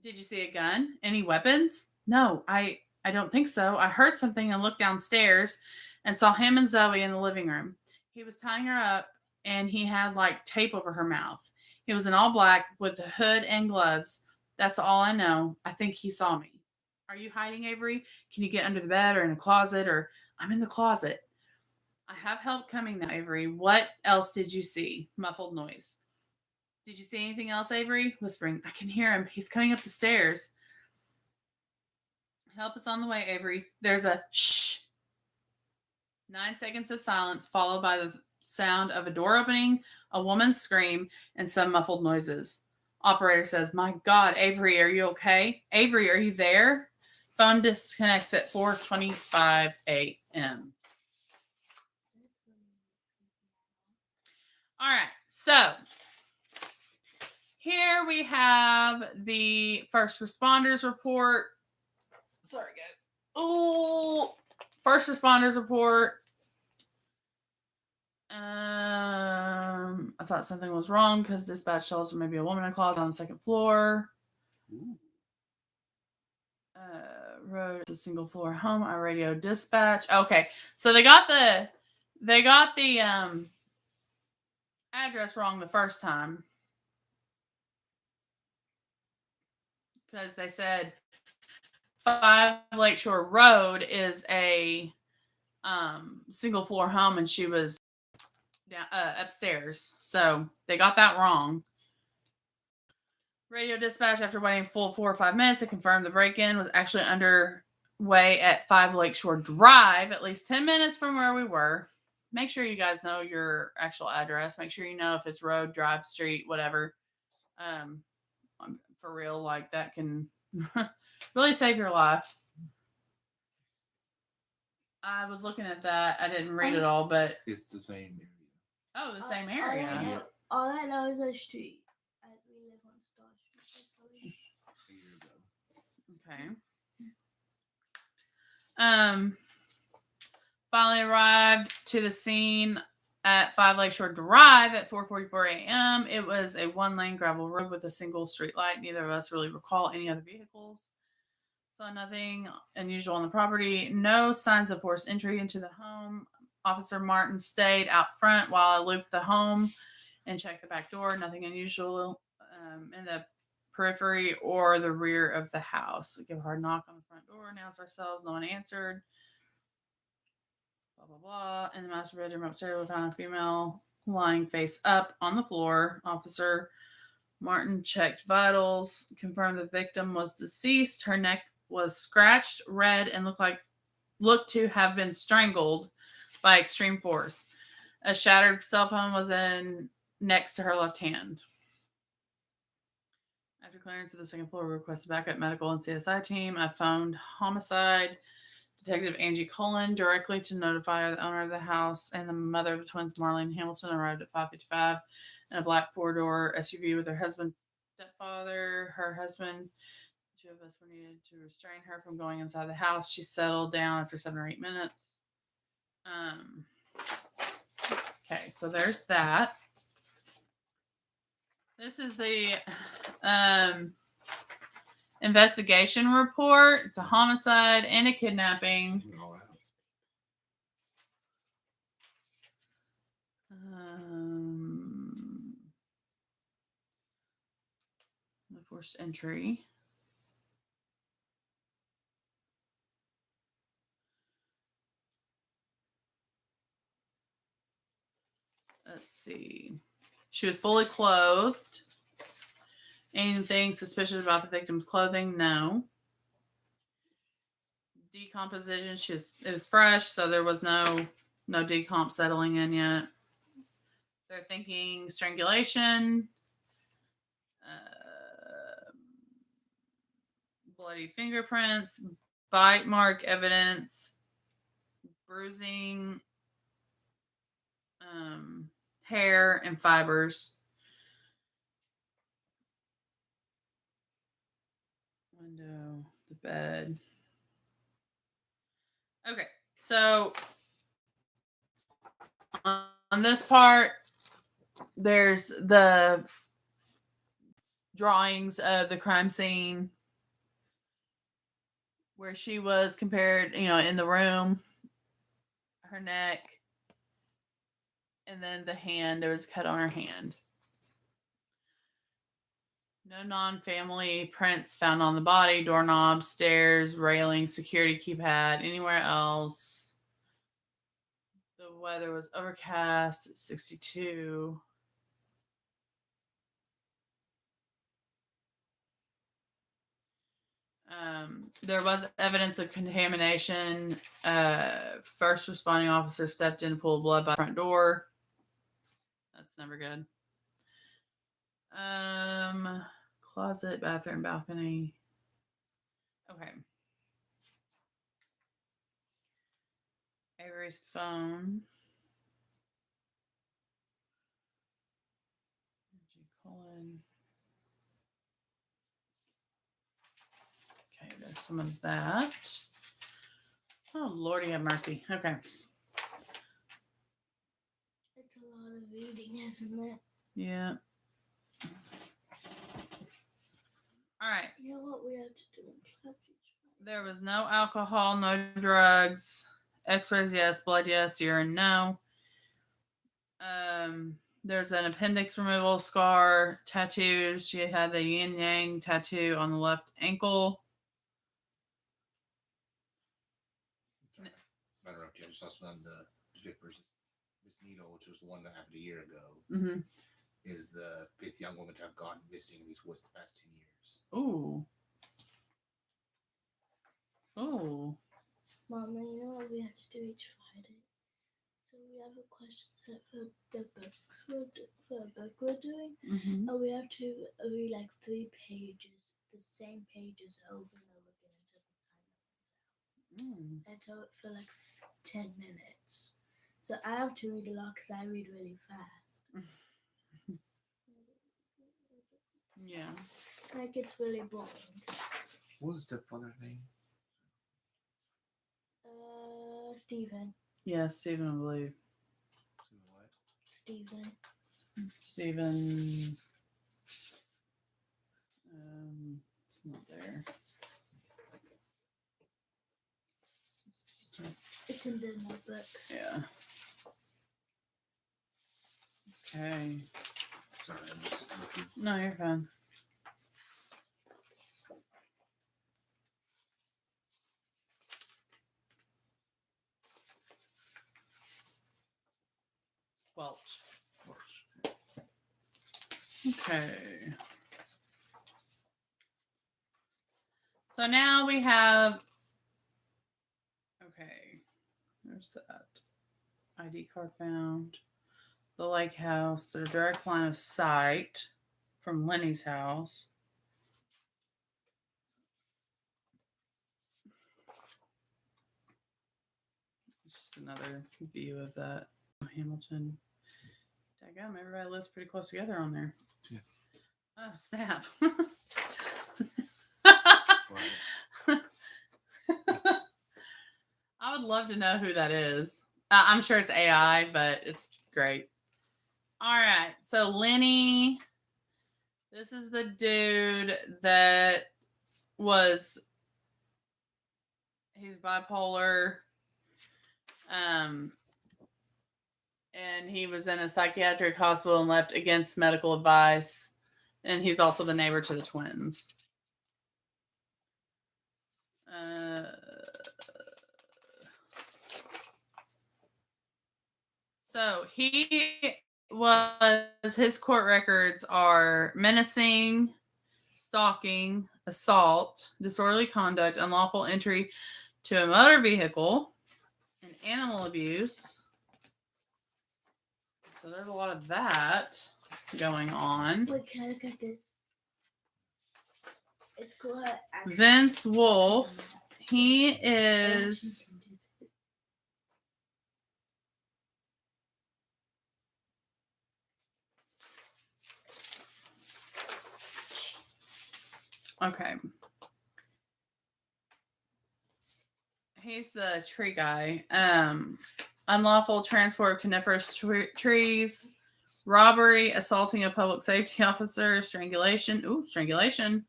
Did you see a gun? Any weapons? No, I don't think so. I heard something and looked downstairs and saw him and Zoe in the living room. He was tying her up and he had like tape over her mouth. He was in all black with a hood and gloves. That's all I know. I think he saw me. Are you hiding, Avery? Can you get under the bed or in a closet? Or I'm in the closet. I have help coming now, Avery. What else did you see? Muffled noise. Did you see anything else, Avery? Whispering. I can hear him. He's coming up the stairs. Help is on the way, Avery. There's a shh. 9 seconds of silence, followed by the sound of a door opening, a woman's scream, and some muffled noises. Operator says, my God, Avery, are you okay? Avery, are you there? Phone disconnects at 4:25 a.m. All right, so here we have the first responders report. Sorry, guys. Oh, first responders report. I thought something was wrong because dispatch tells there may be a woman in a closet on the second floor. Ooh. Road is a single floor home. I radio dispatch. Okay, so they got the address wrong the first time because they said 5 Lakeshore Road is a single floor home and she was down upstairs, so they got that wrong. Radio dispatch, after waiting full 4 or 5 minutes to confirm the break-in, was actually underway at 5 Lakeshore Drive, at least 10 minutes from where we were. Make sure you guys know your actual address. Make sure you know if it's road, drive, street, whatever. For real, like that can really save your life. I was looking at that. I didn't read it all, but It's the same area. oh, the same area. All I know is a street. We live on Star Street. A year ago. Okay. Finally arrived to the scene at 5 Lakeshore Drive at 4:44 a.m. It was a 1-lane gravel road with a single street light. Neither of us really recall any other vehicles. Saw nothing unusual on the property. No signs of forced entry into the home. Officer Martin stayed out front while I looped the home and checked the back door. Nothing unusual in the periphery or the rear of the house. I give a hard knock on the front door, announced ourselves. No one answered. Blah, blah, blah. In the master bedroom upstairs, we found a female lying face up on the floor. Officer Martin checked vitals, confirmed the victim was deceased. Her neck was scratched, red, and looked to have been strangled by extreme force. A shattered cell phone was next to her left hand. After clearance of the second floor, we requested backup medical and CSI team. I phoned homicide Detective Angie Cullen directly to notify the owner of the house, and the mother of the twins, Marlene Hamilton, arrived at 5:55 in a black 4-door SUV with her husband's stepfather. Her husband, the 2 of us were needed to restrain her from going inside the house. She settled down after 7 or 8 minutes. Okay, so there's that. This is the investigation report. It's a homicide and a kidnapping. All out. The forced entry. Let's see. She was fully clothed. Anything suspicious about the victim's clothing? No. Decomposition. It was fresh, so there was no decomp settling in yet. They're thinking strangulation. bloody fingerprints, bite mark evidence, bruising, hair, and fibers. Window, the bed. Okay, so on this part, there's the drawings of the crime scene where she was compared, in the room, her neck, and then the hand. There was a cut on her hand. No non-family prints found on the body, doorknob, stairs, railing, security keypad, anywhere else. The weather was overcast, 62. There was evidence of contamination. First responding officer stepped in to pull blood by the front door. That's never good. Closet, bathroom, balcony. Okay. Avery's phone. Okay, there's some of that. Oh, Lordy have mercy. Okay. It's a lot of reading, isn't it? Yeah. All right. You know what we have to do in class each Friday? There was no alcohol, no drugs. X-rays, yes. Blood, yes. Urine, no. There's an appendix removal scar, tattoos. She had the yin yang tattoo on the left ankle. I interrupt you. I just saw something on the newspapers. This needle, which was the one that happened a year ago, is the fifth young woman to have gone missing in these woods the past 10 years. Ooh. Ooh. Mama, you know what we have to do each Friday? So we have a question set for the books for a book we're doing, Mm-hmm. and we have to read like 3 pages, the same pages over and over again until the time runs out. And so for like 10 minutes. So I have to read a lot because I read really fast. Yeah. Like it's really boring. What was the stepfather's name? Stephen. Yeah, Stephen, I believe. What? Stephen. Stephen. It's not there. It's in the notebook. Yeah. Okay. Sorry, I'm just looking. No, you're fine. Welch. Okay. So now we have. Okay. There's that. ID card found. The lake house. The direct line of sight from Lenny's house. It's just another view of that. Hamilton. Daggum, everybody lives pretty close together on there. Yeah. Oh, snap. I would love to know who that is. I'm sure it's AI, but it's great. All right. So Lenny, this is the dude that he's bipolar. And he was in a psychiatric hospital and left against medical advice. And he's also the neighbor to the twins. So his court records are menacing, stalking, assault, disorderly conduct, unlawful entry to a motor vehicle, and animal abuse. So there's a lot of that going on. Wait, can I look at this? It's called Action. Vince Wolf. He is. Okay. He's the tree guy. Unlawful transport of coniferous trees, robbery, assaulting a public safety officer, strangulation. Ooh, strangulation.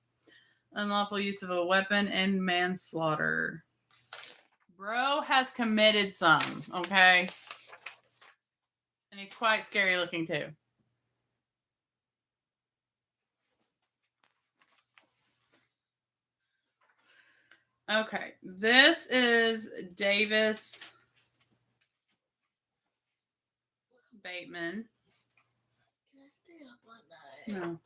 Unlawful use of a weapon and manslaughter. Bro has committed some, okay? And he's quite scary looking too. Okay, this is Davis Bateman. Can I stay up all night? No.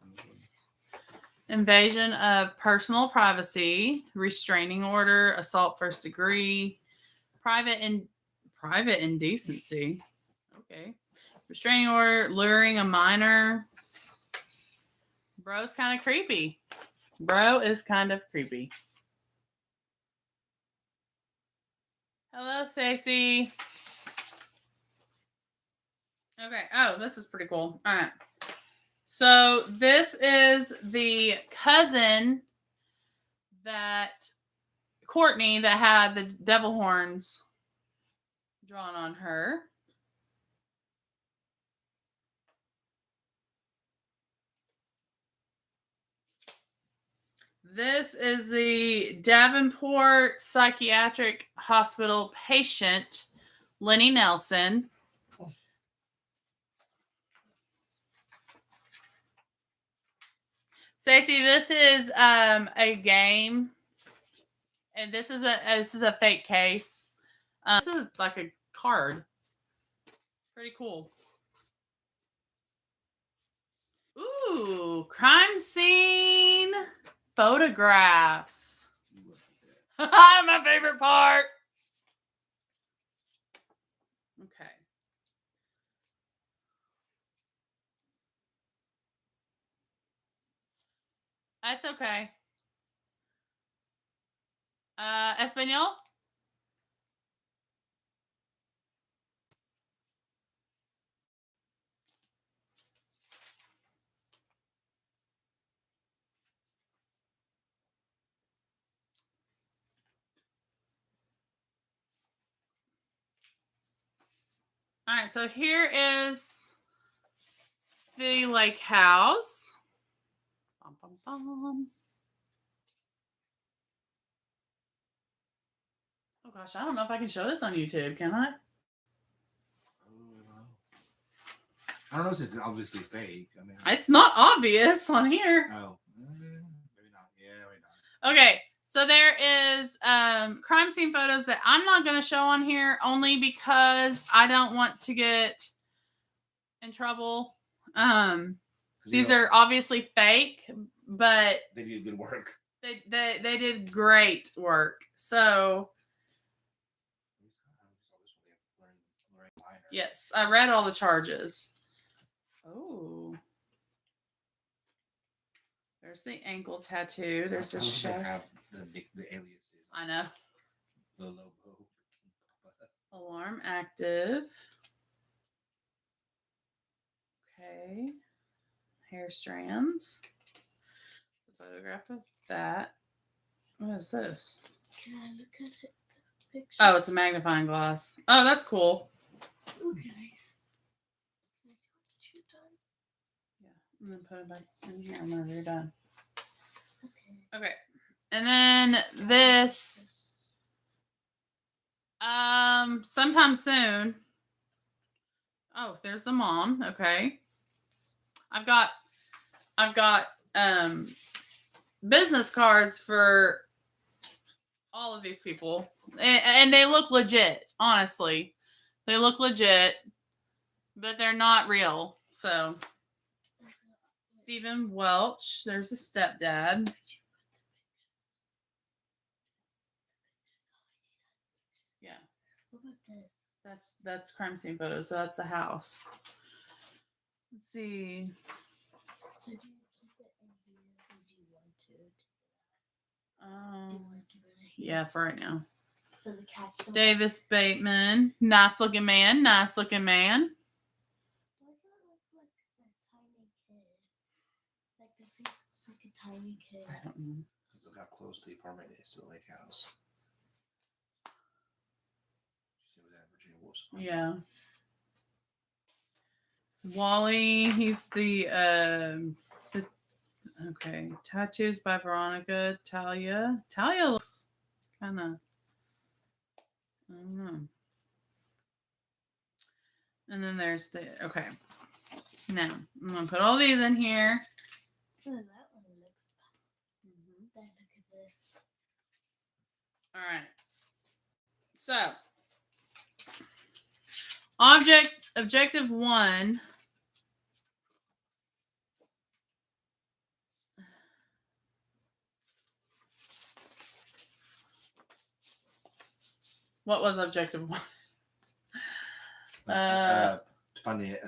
Invasion of personal privacy, restraining order, assault first degree, private indecency. Okay. Restraining order, luring a minor. Bro's kind of creepy. Bro is kind of creepy. Hello, Stacey. Okay. Oh, this is pretty cool. All right. So this is the cousin that Courtney that had the devil horns drawn on her. This is the Davenport Psychiatric Hospital patient, Lenny Nelson. Stacey, this is a game, and this is a fake case. This is like a card. Pretty cool. Ooh, crime scene photographs. My favorite part. Okay. That's okay. Espanol? All right, so here is the lake house. Bum, bum, bum. Oh gosh, I don't know if I can show this on YouTube, can I? I don't know if it's obviously fake. I mean, It's not obvious on here. Oh, maybe not. Yeah, maybe not. Okay, so there is crime scene photos that I'm not going to show on here only because I don't want to get in trouble. These are obviously fake, but they did good work. They did great work. So yes, I read all the charges. Oh. There's the ankle tattoo. There's the chef. Have the aliases. I know. The logo. Alarm active. Okay. Hair strands. The photograph of that. What is this? Can I look at it? The picture? Oh, it's a magnifying glass. Oh, that's cool. Ooh, guys. Can I see what you've done? Yeah. And then put it back in here whenever you're done. Okay. Okay. And then this sometime soon. Oh, there's the mom. Okay. I've got business cards for all of these people. And they look legit, honestly. They look legit, but they're not real. So Stephen Welch, there's a stepdad. Yeah. What about this? That's crime scene photos. So that's the house. Let's see. So do you keep it in here or do you want to? Yeah, for right now. So the cat's still Davis Bateman. Nice looking man. Nice looking man. Why does it look like a tiny kid? Like the face looks like a tiny kid. I don't know. Look how close the apartment is to the lake house. You see what that Virginia Wolf's apartment? Yeah. Wally, he's the okay. Tattoos by Veronica. Talia. Talia looks kind of, I don't know. And then there's the, okay. Now, I'm going to put all these in here. Oh, that one looks bad. Look at this. All right. So, objective 1. What was objective 1? To find the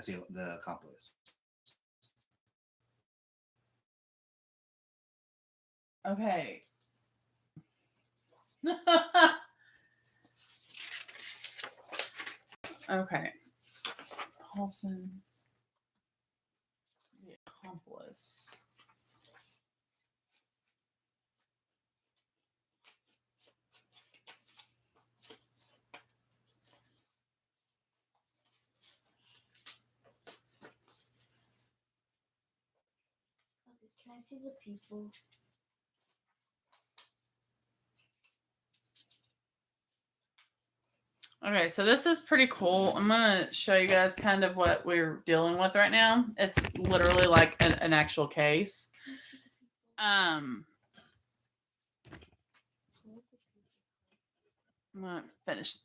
accomplice. Okay. Okay. Paulson. The accomplice. Okay, can I see the people? Okay, so this is pretty cool. I'm going to show you guys kind of what we're dealing with right now. It's literally like an actual case. Can I see the people? I'm going to finish.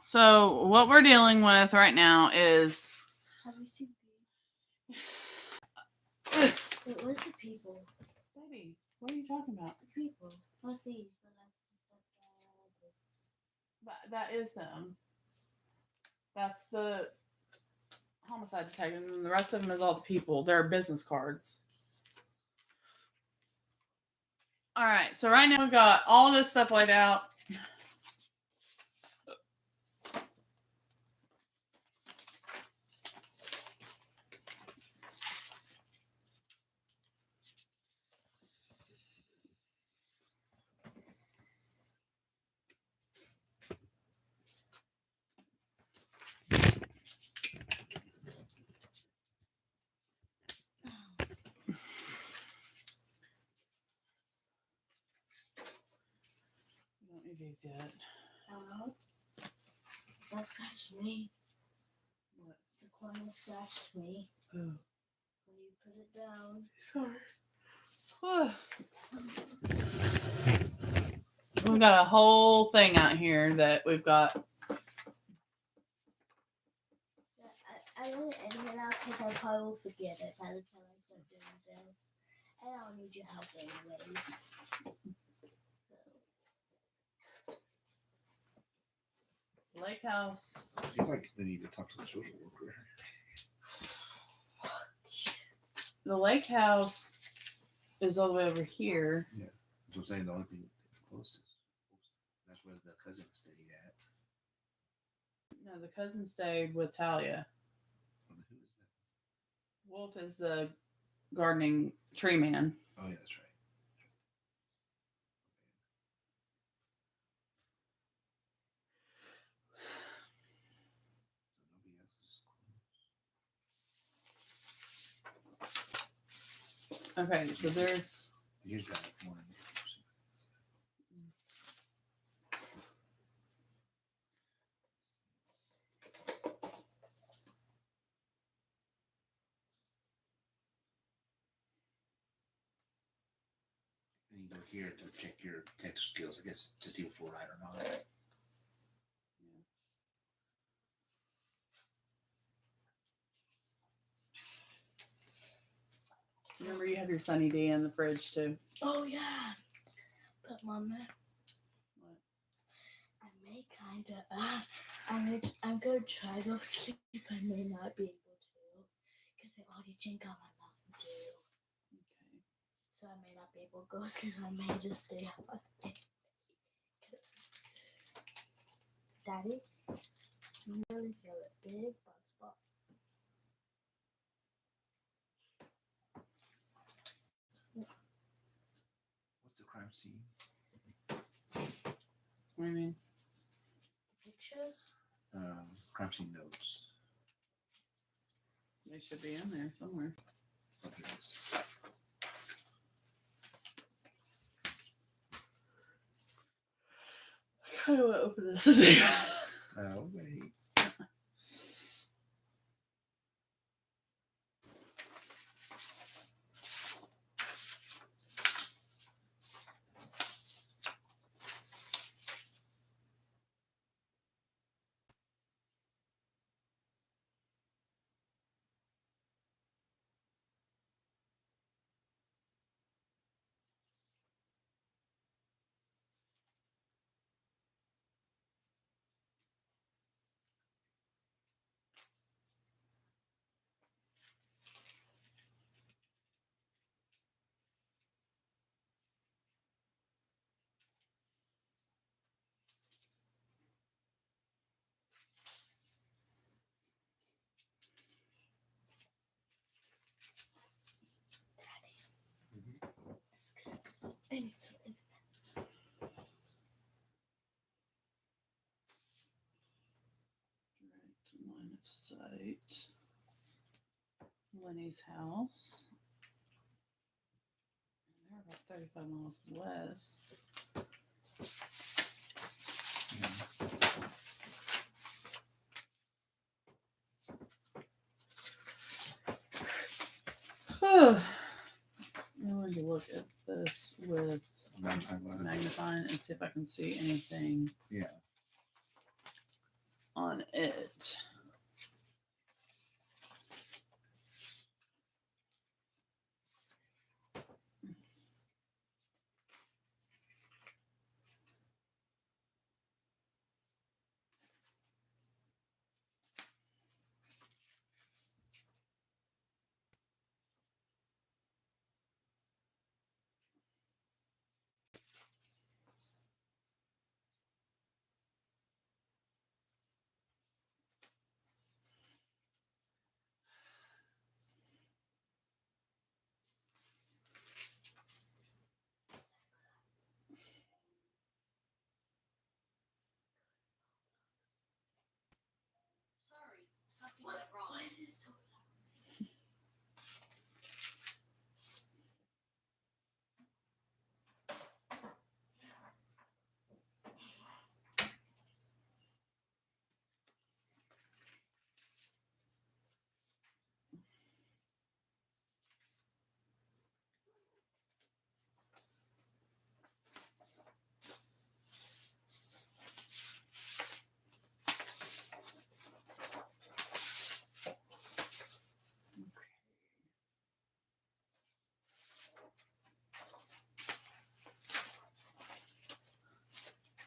So what we're dealing with right now is Have you seen these? Wait, where's the people? Baby, what are you talking about? The people. Not these, but like the stuff like this. That is them. That's the homicide detective, and the rest of them is all the people. They're business cards. All right, so right now we've got all this stuff laid out. We don't need these yet. That scratched me. What? The corner scratched me. Oh. When you put it down. Sorry. We've got a whole thing out here that we've got. I won't edit it out because I probably will forget it by the time I start doing this. And I don't need your help anyways. Lake House. Seems like they need to talk to the social worker. The Lake House is all the way over here. Yeah. That's what I'm saying. The only thing closest. That's where the cousin stayed at. No, the cousin stayed with Talia. Who is that? Wolf is the gardening tree man. Oh, yeah, that's right. Okay, so there's. Here's that one. And you go here to check your detective skills, I guess, to see if we're right or not. Remember, you have your Sunny D in the fridge too. Oh yeah, but Mama, What? I may kinda I'm gonna try to go sleep. I may not be able to because I already drank all my Mountain Dew. Okay. So I may not be able to go sleep. I may just stay up all night. Daddy, you notice you have a big bug spot. What's the crime scene? What do you mean? Pictures? Crime scene notes. They should be in there somewhere. Oh, here it is. I kind of want to open this to see. Oh, wait. That's good. I need some internet. Direct line of sight. Lenny's house. They're about 35 miles west. I wanted to look at this with magnifying and see if I can see anything on it. Sorry, something went wrong. Why is it so loud?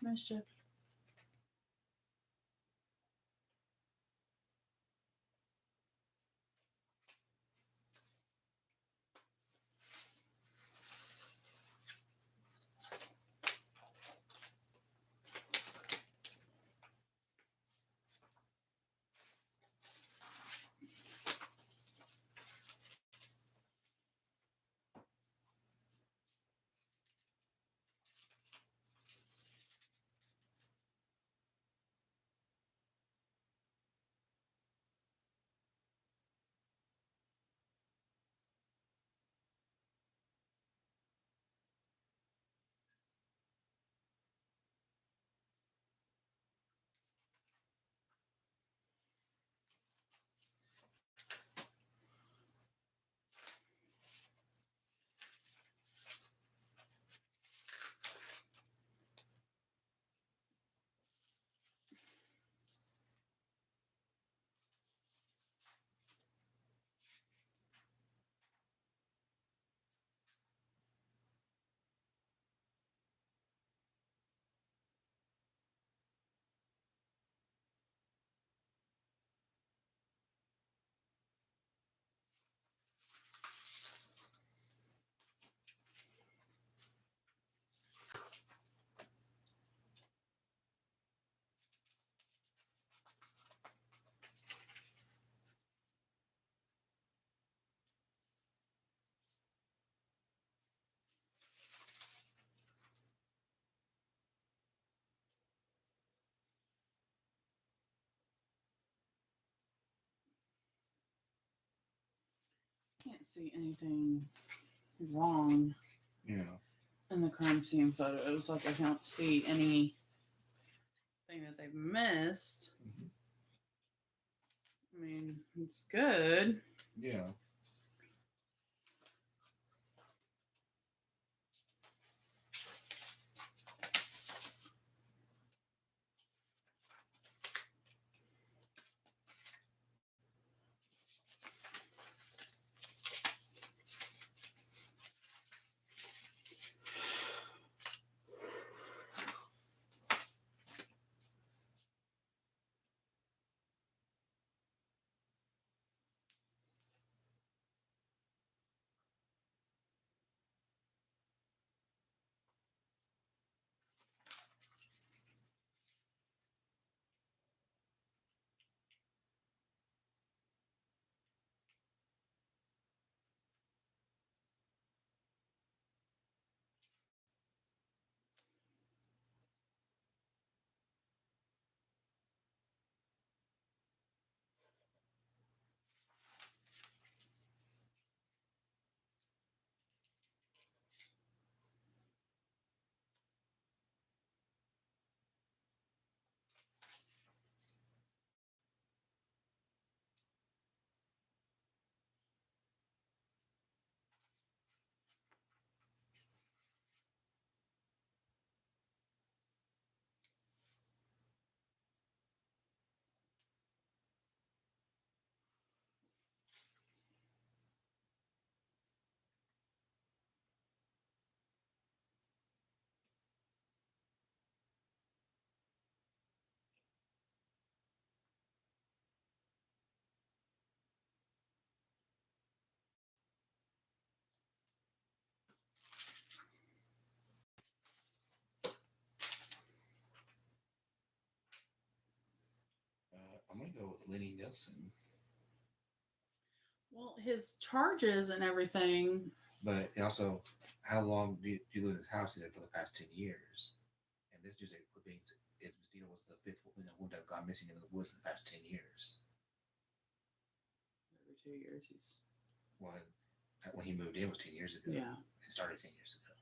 Mischief. Can't see anything wrong Yeah. in the crime scene photos. Like I don't see anything that they've missed. Mhm. I mean, it's good. Yeah. I'm gonna go with Lenny Nielsen. Well, his charges and everything. But also, how long do you live in this house in for the past 10 years? And this dude's like flipping. Is Mosquito was the fifth woman that gone missing in the woods in the past 10 years. Every 2 years, he's. Well, when he moved in was 10 years ago. Yeah. It started 10 years ago.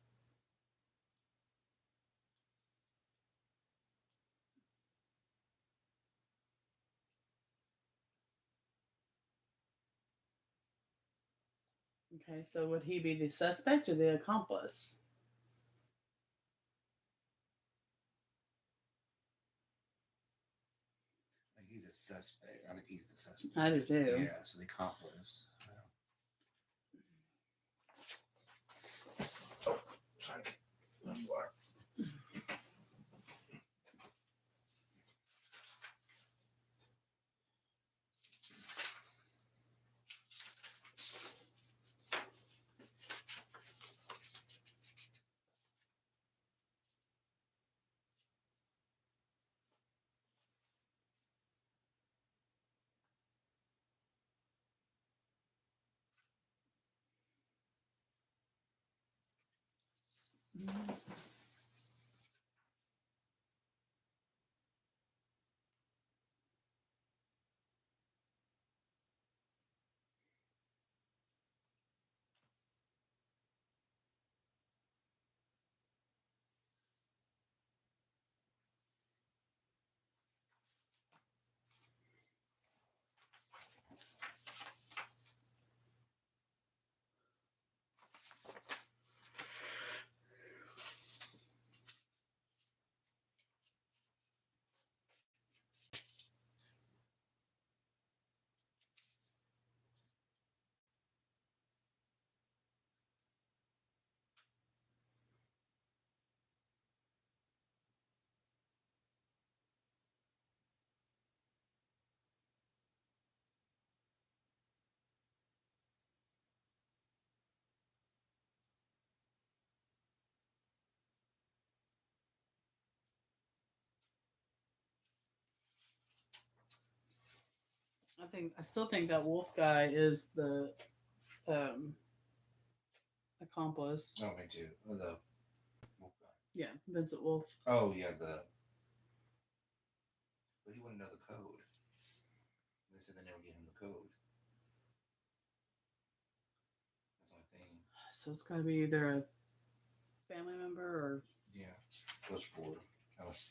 Okay, so would he be the suspect or the accomplice? I think he's a suspect. I think he's the suspect. I do too. Yeah, so the accomplice. Oh, sorry. Water. I still think that wolf guy is the um, accomplice. Oh, me too. Oh, the wolf guy. Yeah, Vincent Wolf. Oh, yeah, but he wouldn't know the code. They said they never gave him the code. So it's got to be either a family member or. Yeah, those four. Unless,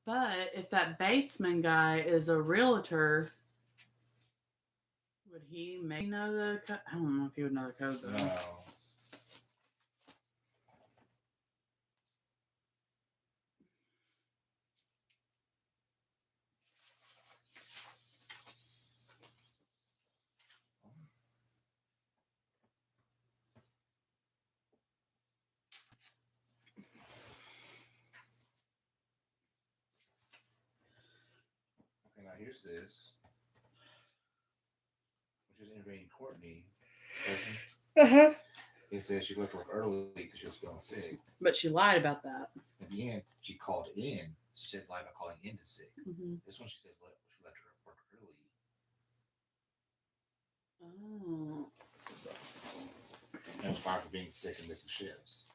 But if that Batesman guy is a realtor, would he maybe know the code? I don't know if he would know the code though. no. Okay, now here's this. Which is interviewing Courtney. Cousin. Uh-huh. It says she left work early because she was feeling sick. But she lied about that. At the end, she called in. She said lie about calling in to sick. Mm-hmm. This one she says she left her work early. Oh. So. And was fired for being sick and missing shifts.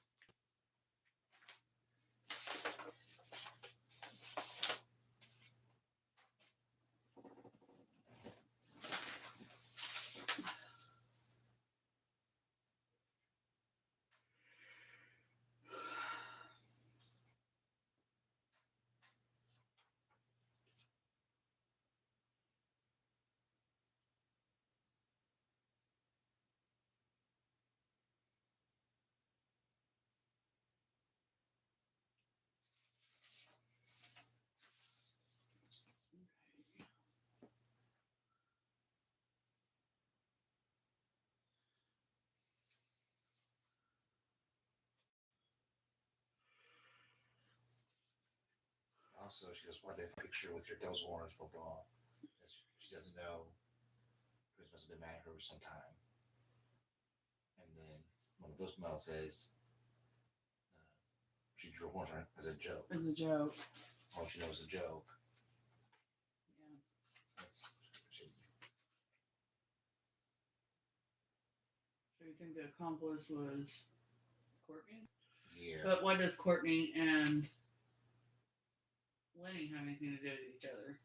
Also, she goes, why they have a picture with your devil's orange, blah, blah. She doesn't know. Chris must have been mad at her for some time. And then one of those mails says, she drew horns as a joke. As a joke. All she knows is a joke. Yeah. That's shady. So you think the accomplice was Courtney? Yeah. But what does Courtney and Lenny have anything to do with each other?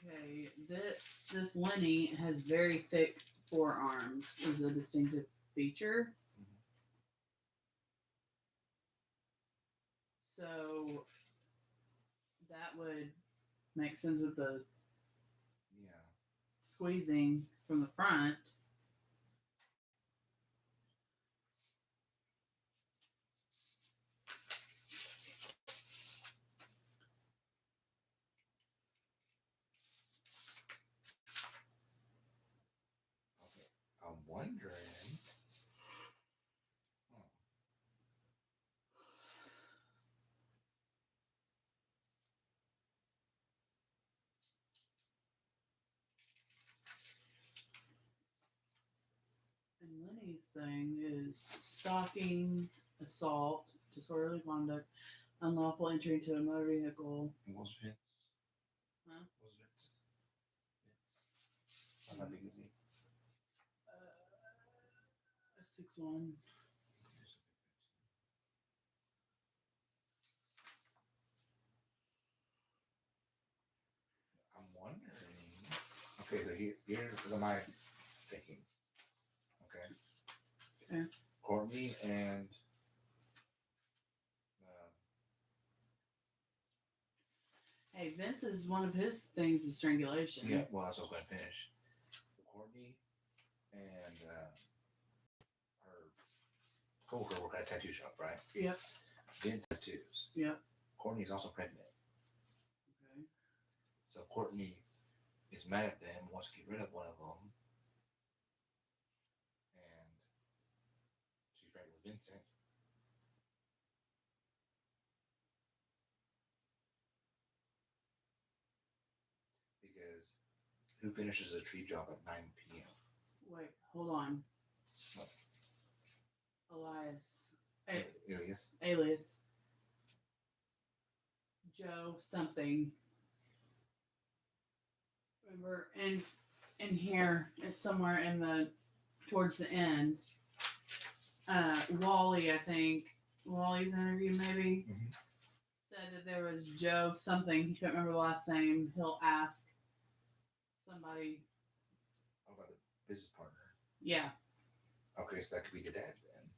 Okay, this Lenny has very thick forearms. Is a distinctive feature. Mhm. So that would make sense with the Yeah. squeezing from the front. Okay. I'm wondering. And Lenny's thing is stalking, assault, disorderly conduct, unlawful entry into a motor vehicle. What was Vince? Huh? What was Vince? Vince. How big is he? 6'1". I'm wondering. Okay, so here's what am I thinking? Okay. Courtney and Hey, Vince is one of his things is strangulation. yeah, well, that's what I was going to finish. Courtney and her co-worker work at a tattoo shop, right? Yep. Vince tattoos. Yep. Courtney's also pregnant. Okay. So Courtney is mad at them, wants to get rid of one of them, and she's pregnant with Vincent. says, "Who finishes a tree job at 9 p.m.?" Wait, hold on. What? Elias. Alias. Alias. Joe something. Remember in here, it's somewhere in the towards the end. Wally, I think. Wally's interview maybe said that there was Joe something. He couldn't remember the last name. He'll ask somebody. Oh, about the business partner. Yeah. Okay, so that could be the dad then.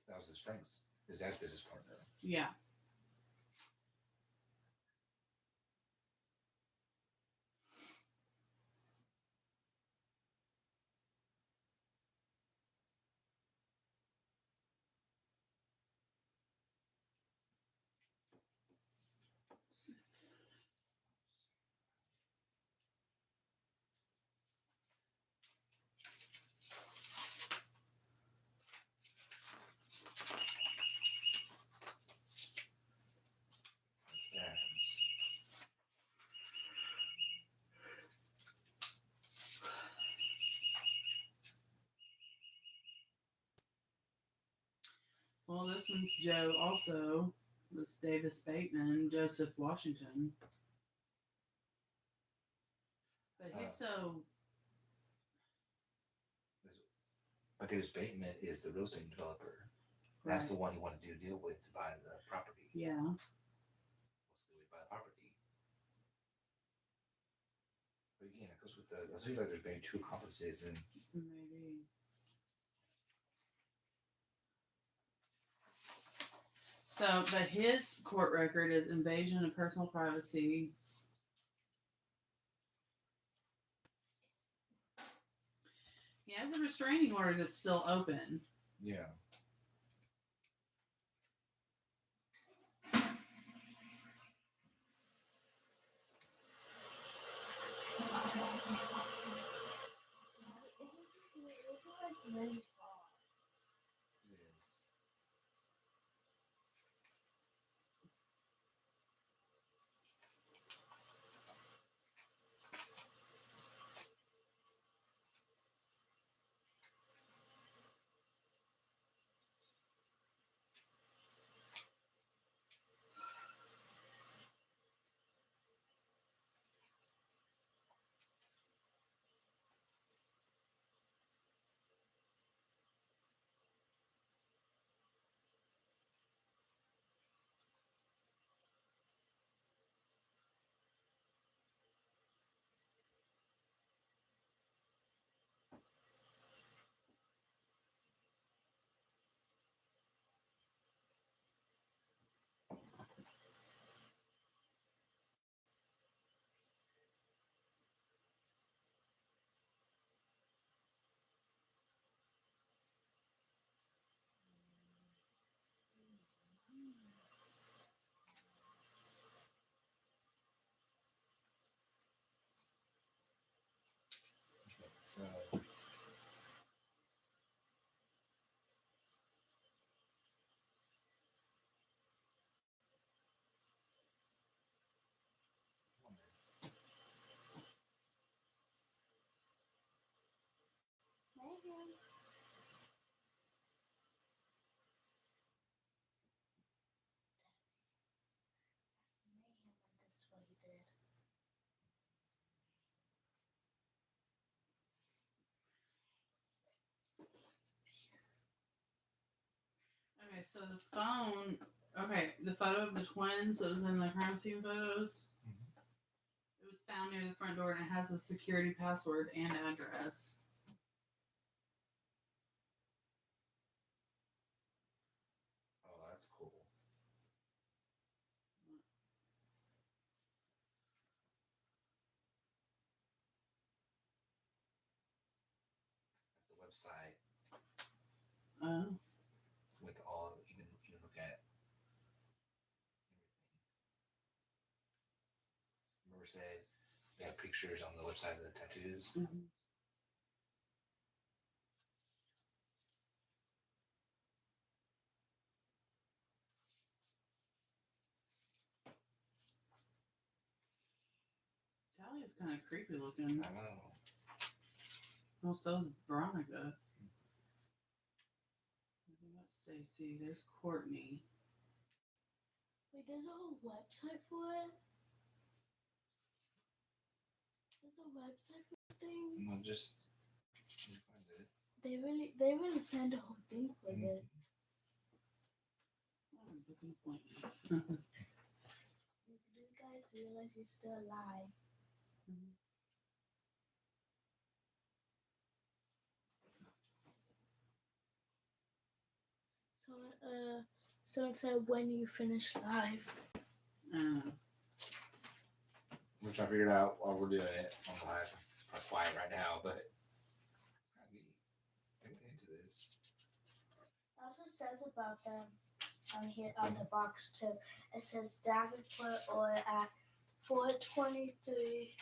That was his dad's business partner. Yeah. His dad's. Well, this one's Joe also. It's Davis Bateman, Joseph Washington. But he's so. But Davis Bateman is the real estate developer. Right. That's the one you want to do a deal with to buy the property. Yeah. What's the way to buy the property? But again, it goes with the. It seems like there's maybe two accomplices, and Maybe. So, but his court record is invasion of personal privacy. He has a restraining order that's still open. yeah. So. That's what he did. Okay, so the phone. Okay, the photo of the twins that was in the crime scene photos. It was found near the front door and it has a security password and address. Oh, that's cool. That's the website Oh. with all you can look at everything. Remember, said they have pictures on the website of the tattoos. Mm-hmm. kind of creepy looking. I know. Well, so is Veronica. That's Stacy. There's Courtney. Wait, there's a whole website for it? There's a website for this thing? Well, just you find it. They really planned a whole thing for Mhm. this. Oh, booking appointment. Do you guys realize you're still alive? Mhm. So it said when you finish live. We're trying to figure it out while we're doing it on live. I'm quiet right now, but it's kind of neat. They went into this. It also says about them on here on the box too. It says Davenport oil at 423.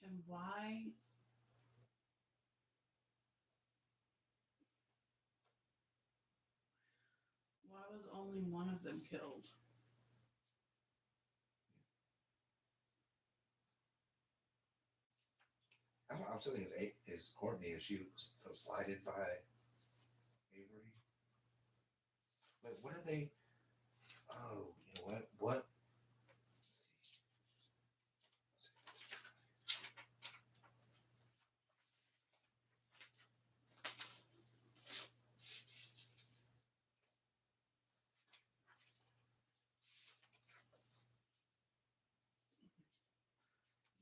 And why was only one of them killed? I'm still thinking is Courtney if she was slighted by Avery. But what are they? Oh, you know what? What?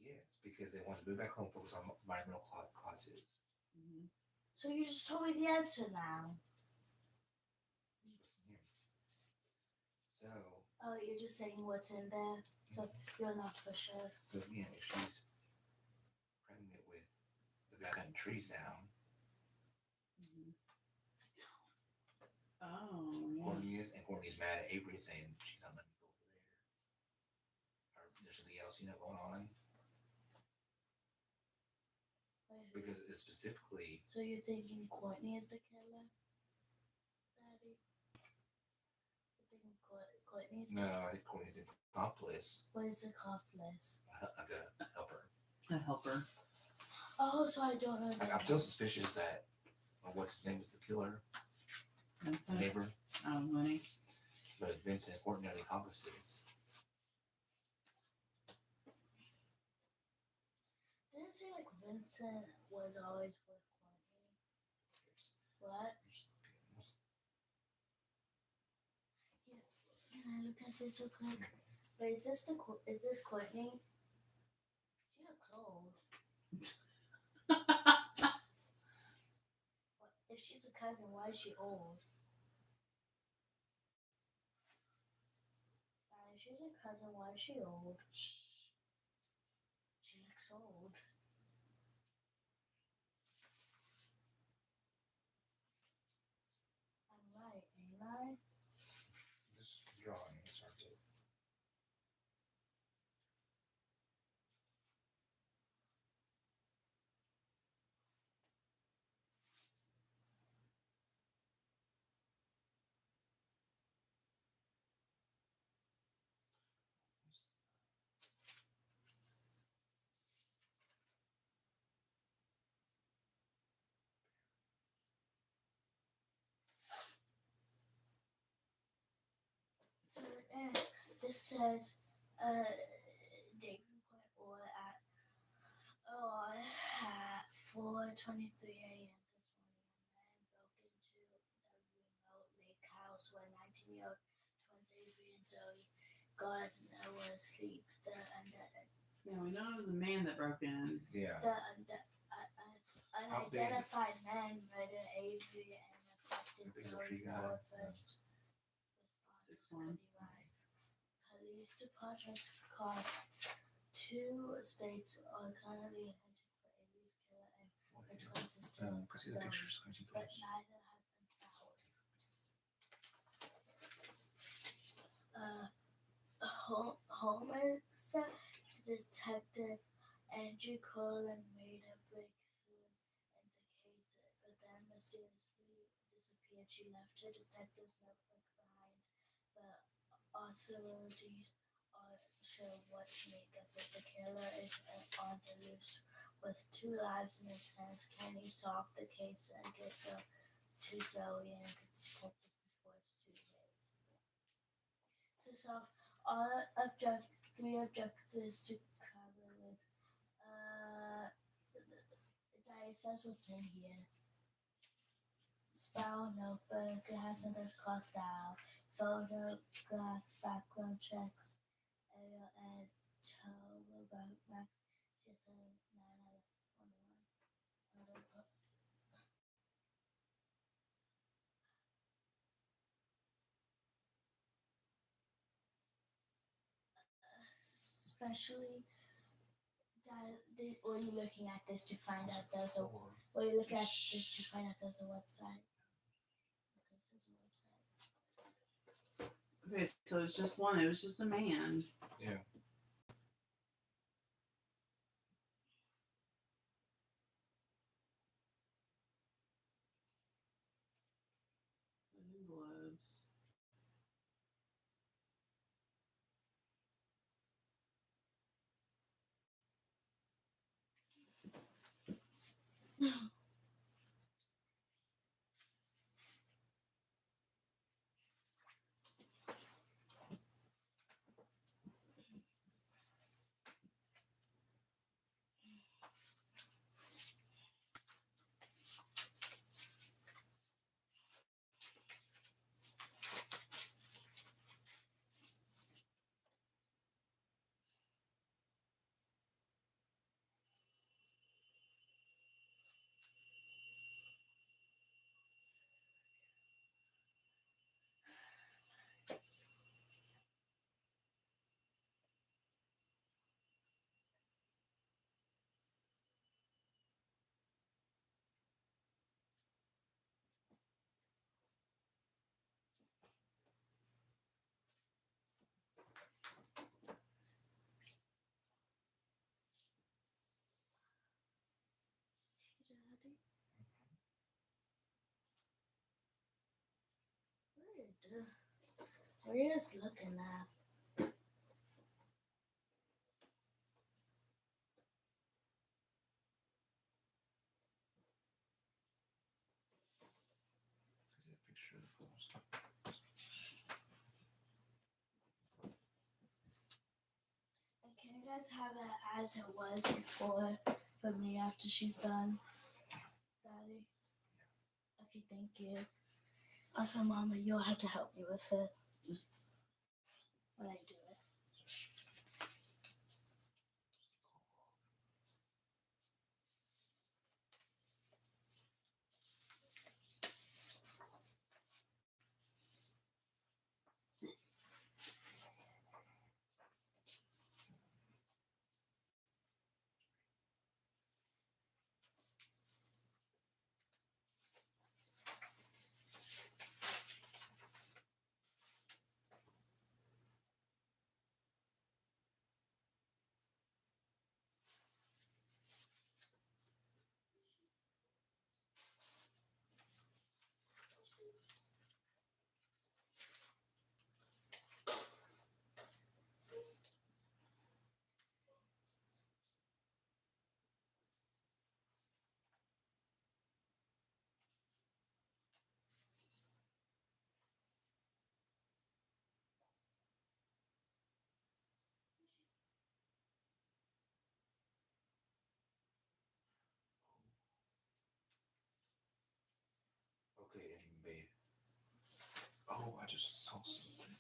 Yes, because they want to move back home, focus on environmental causes. Mm-hmm. So you just told me the answer now. So. Oh, you're just saying what's in there, so you're not for sure. So again, if she's pregnant with the guy cutting trees down, Mm-hmm. Oh, yeah. Courtney's mad at Avery saying she's not letting me go over there, or there's something else going on. Because it's specifically. So you're thinking Courtney is the killer, Daddy? You're thinking Courtney's? No, I think Courtney's an accomplice. What is accomplice? Like a helper. A helper. Oh, so I don't know. I'm still suspicious that what's his name was the killer. Vincent. The neighbor. Oh, money. But Vincent and Courtney are the accomplices. Did it say like Vincent was always with Courtney? What? Yeah. Can I look at this real quick? Wait, is this Courtney? She looks old. If she's a cousin, why is she old? If she's a cousin, why is she old? She looks old. I'm right, ain't I? This drawing is hard to. This says, David Point or at 4:23 a.m. this morning, a man broke into the remote lake house where 19-year-old twins Avery and Zoe Gardner were asleep. Yeah, we know it was a man that broke in. Yeah. The unidentified man murdered Avery and abducted Zoe before first responders could arrive. Police departments across 2 states are currently hunting for Avery's killer and her twin sister, Because see the pictures. but neither has been found. Homicide detective Andrew Cullen made a breakthrough in the case, but then mysteriously disappeared. She left her detective's notebook behind, but authorities aren't sure what to make of it. The killer is on the loose with 2 lives in his hands. Can he solve the case and get to Zoe and the detective before it's too late? To solve all 3 objectives to cover with. It says what's in here. Spiral notebook, it has a claw style, photographs, background checks, aerial and tow max, CSN 911. Especially, were you looking at this to find out there's a? Were you looking at this to find out there's a website? Because there's a website. Okay, so it's just one. It was just a man. Yeah. Envelopes. Daddy? What are you just looking at? See the picture of the post. And can you guys have that as it was before for me after she's done? Daddy? Okay, thank you. Also, Mama, you'll have to help me with it when I do it. just saw something.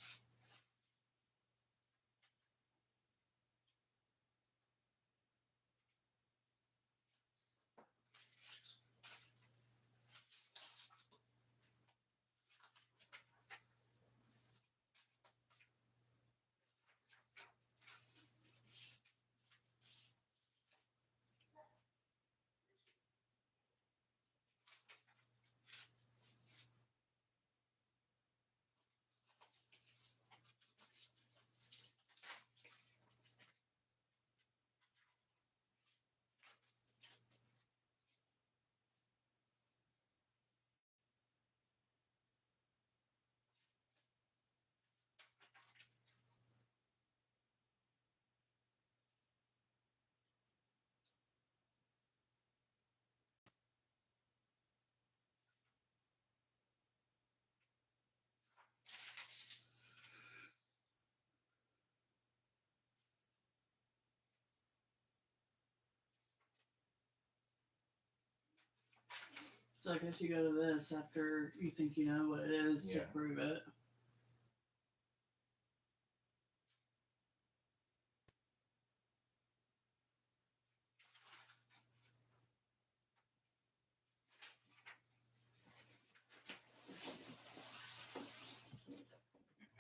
So I guess you go to this after you think you know what it is to Yeah. prove it.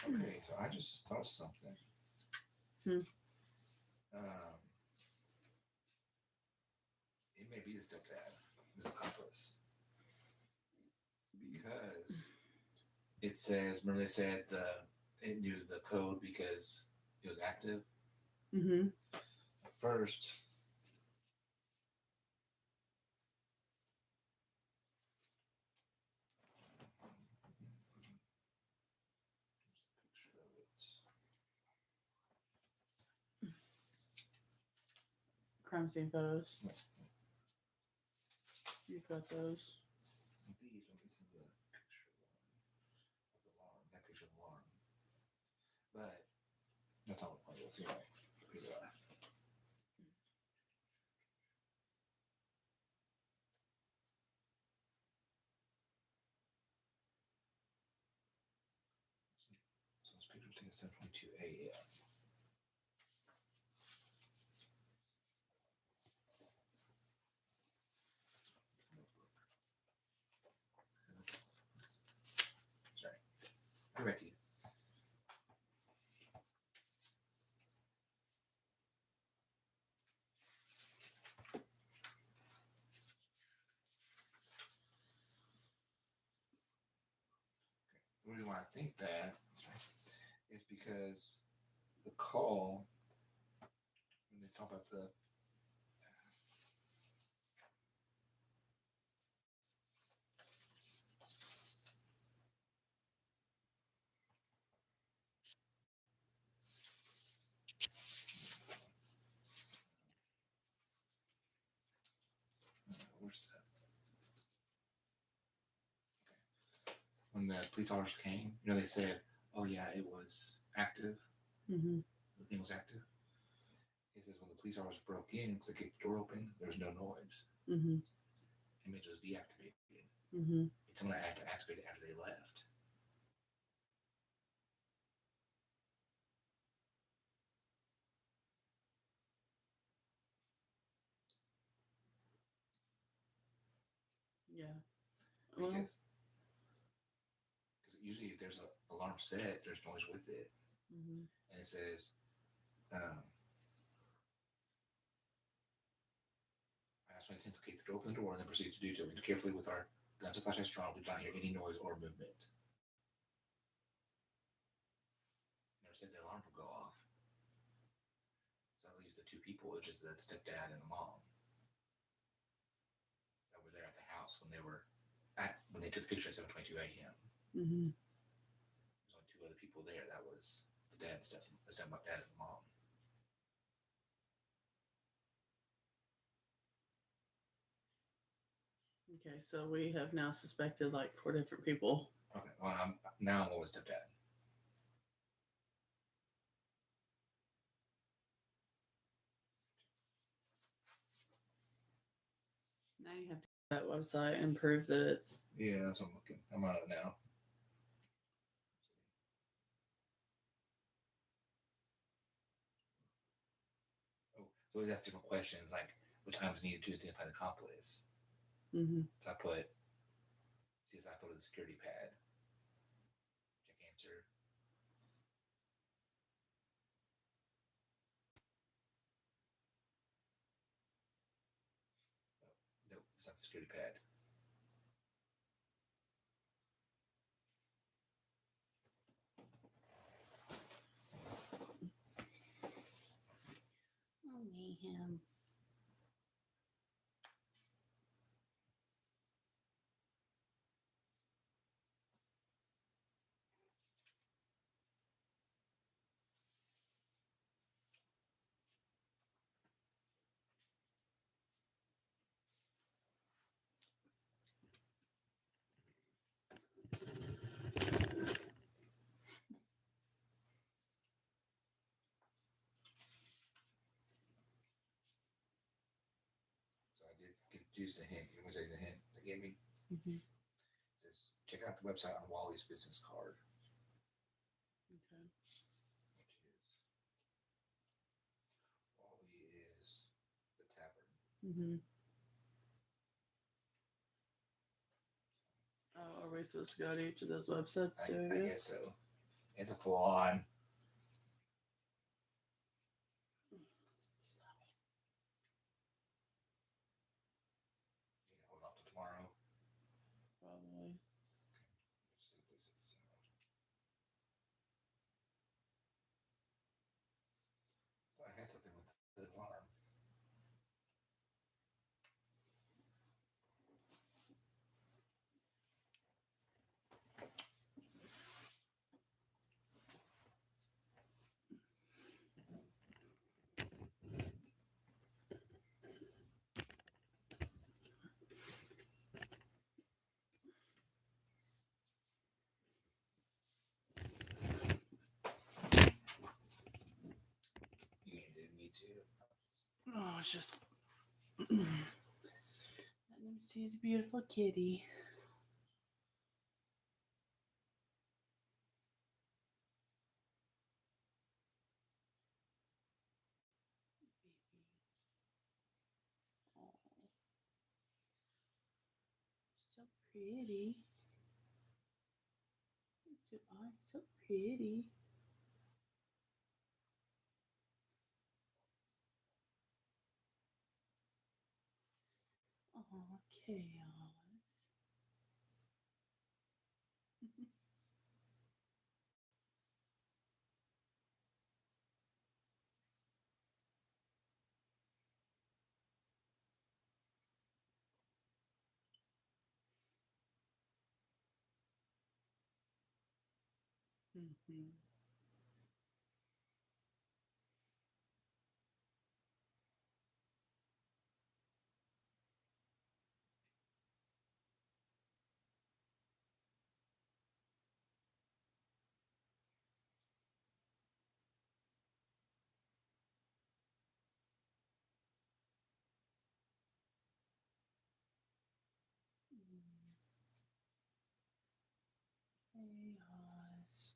Okay, so I just thought of something. Hmm. It may be the stepdad, this accomplice, because it says. Remember, they said it knew the code because it was active. Mm-hmm. At first, picture of it. Crime scene photos. Yeah. You've got those. This is the picture of the alarm. That picture of the alarm. But that's not what it was anyway. Here's the other. So this picture was taken at 7:22 a.m. Sorry. Go back to you. The reason why I think that is because the call, when they talk about the where's that? When the police officers came, they said, "Oh yeah, it was active. Mm-hmm. The thing was active." He says when the police officers broke in, because they kicked the door open, there was no noise. Mm-hmm. Image was deactivated. Mm-hmm. It's someone had to activate it after they left. Yeah. Because usually if there's an alarm set, there's noise with it. Mm-hmm. And it says, I asked my attendant to kick the door, open the door, and then proceed to do so. We did carefully with our guns and flashlights drawn. We did not hear any noise or movement. Never said the alarm would go off. So that leaves the two people, which is the stepdad and the mom, that were there at the house when they took the picture at 7:22 a.m. Mm-hmm. There's only two other people there. That was the dad, the stepdad, and the mom. Okay, so we have now suspected like 4 different people. Okay, well, now I'm with stepdad. Now you have to go to that website and prove that it's. Yeah, that's what I'm looking. I'm on it now. we always ask different questions, like what time is needed to identify the accomplice. Mm-hmm. So I put CSI photo of the security pad. Check answer. Nope, it's not the security pad. Oh, mayhem. So I did get juice a hint. You want to tell you the hint they gave me? Mm-hmm. It says check out the website on Wally's business card. Okay. Which is Wally is the tavern. Mm-hmm. Oh, are we supposed to go to each of those websites too? I guess so. It's a full on. Hold off till tomorrow. Probably. Let's see what this is. So I had something with the alarm. You did me too. Oh, it's just. Let me see his beautiful kitty. Oh, so pretty. So, oh, so pretty. Oh, chaos. Mm-hmm. Chaos.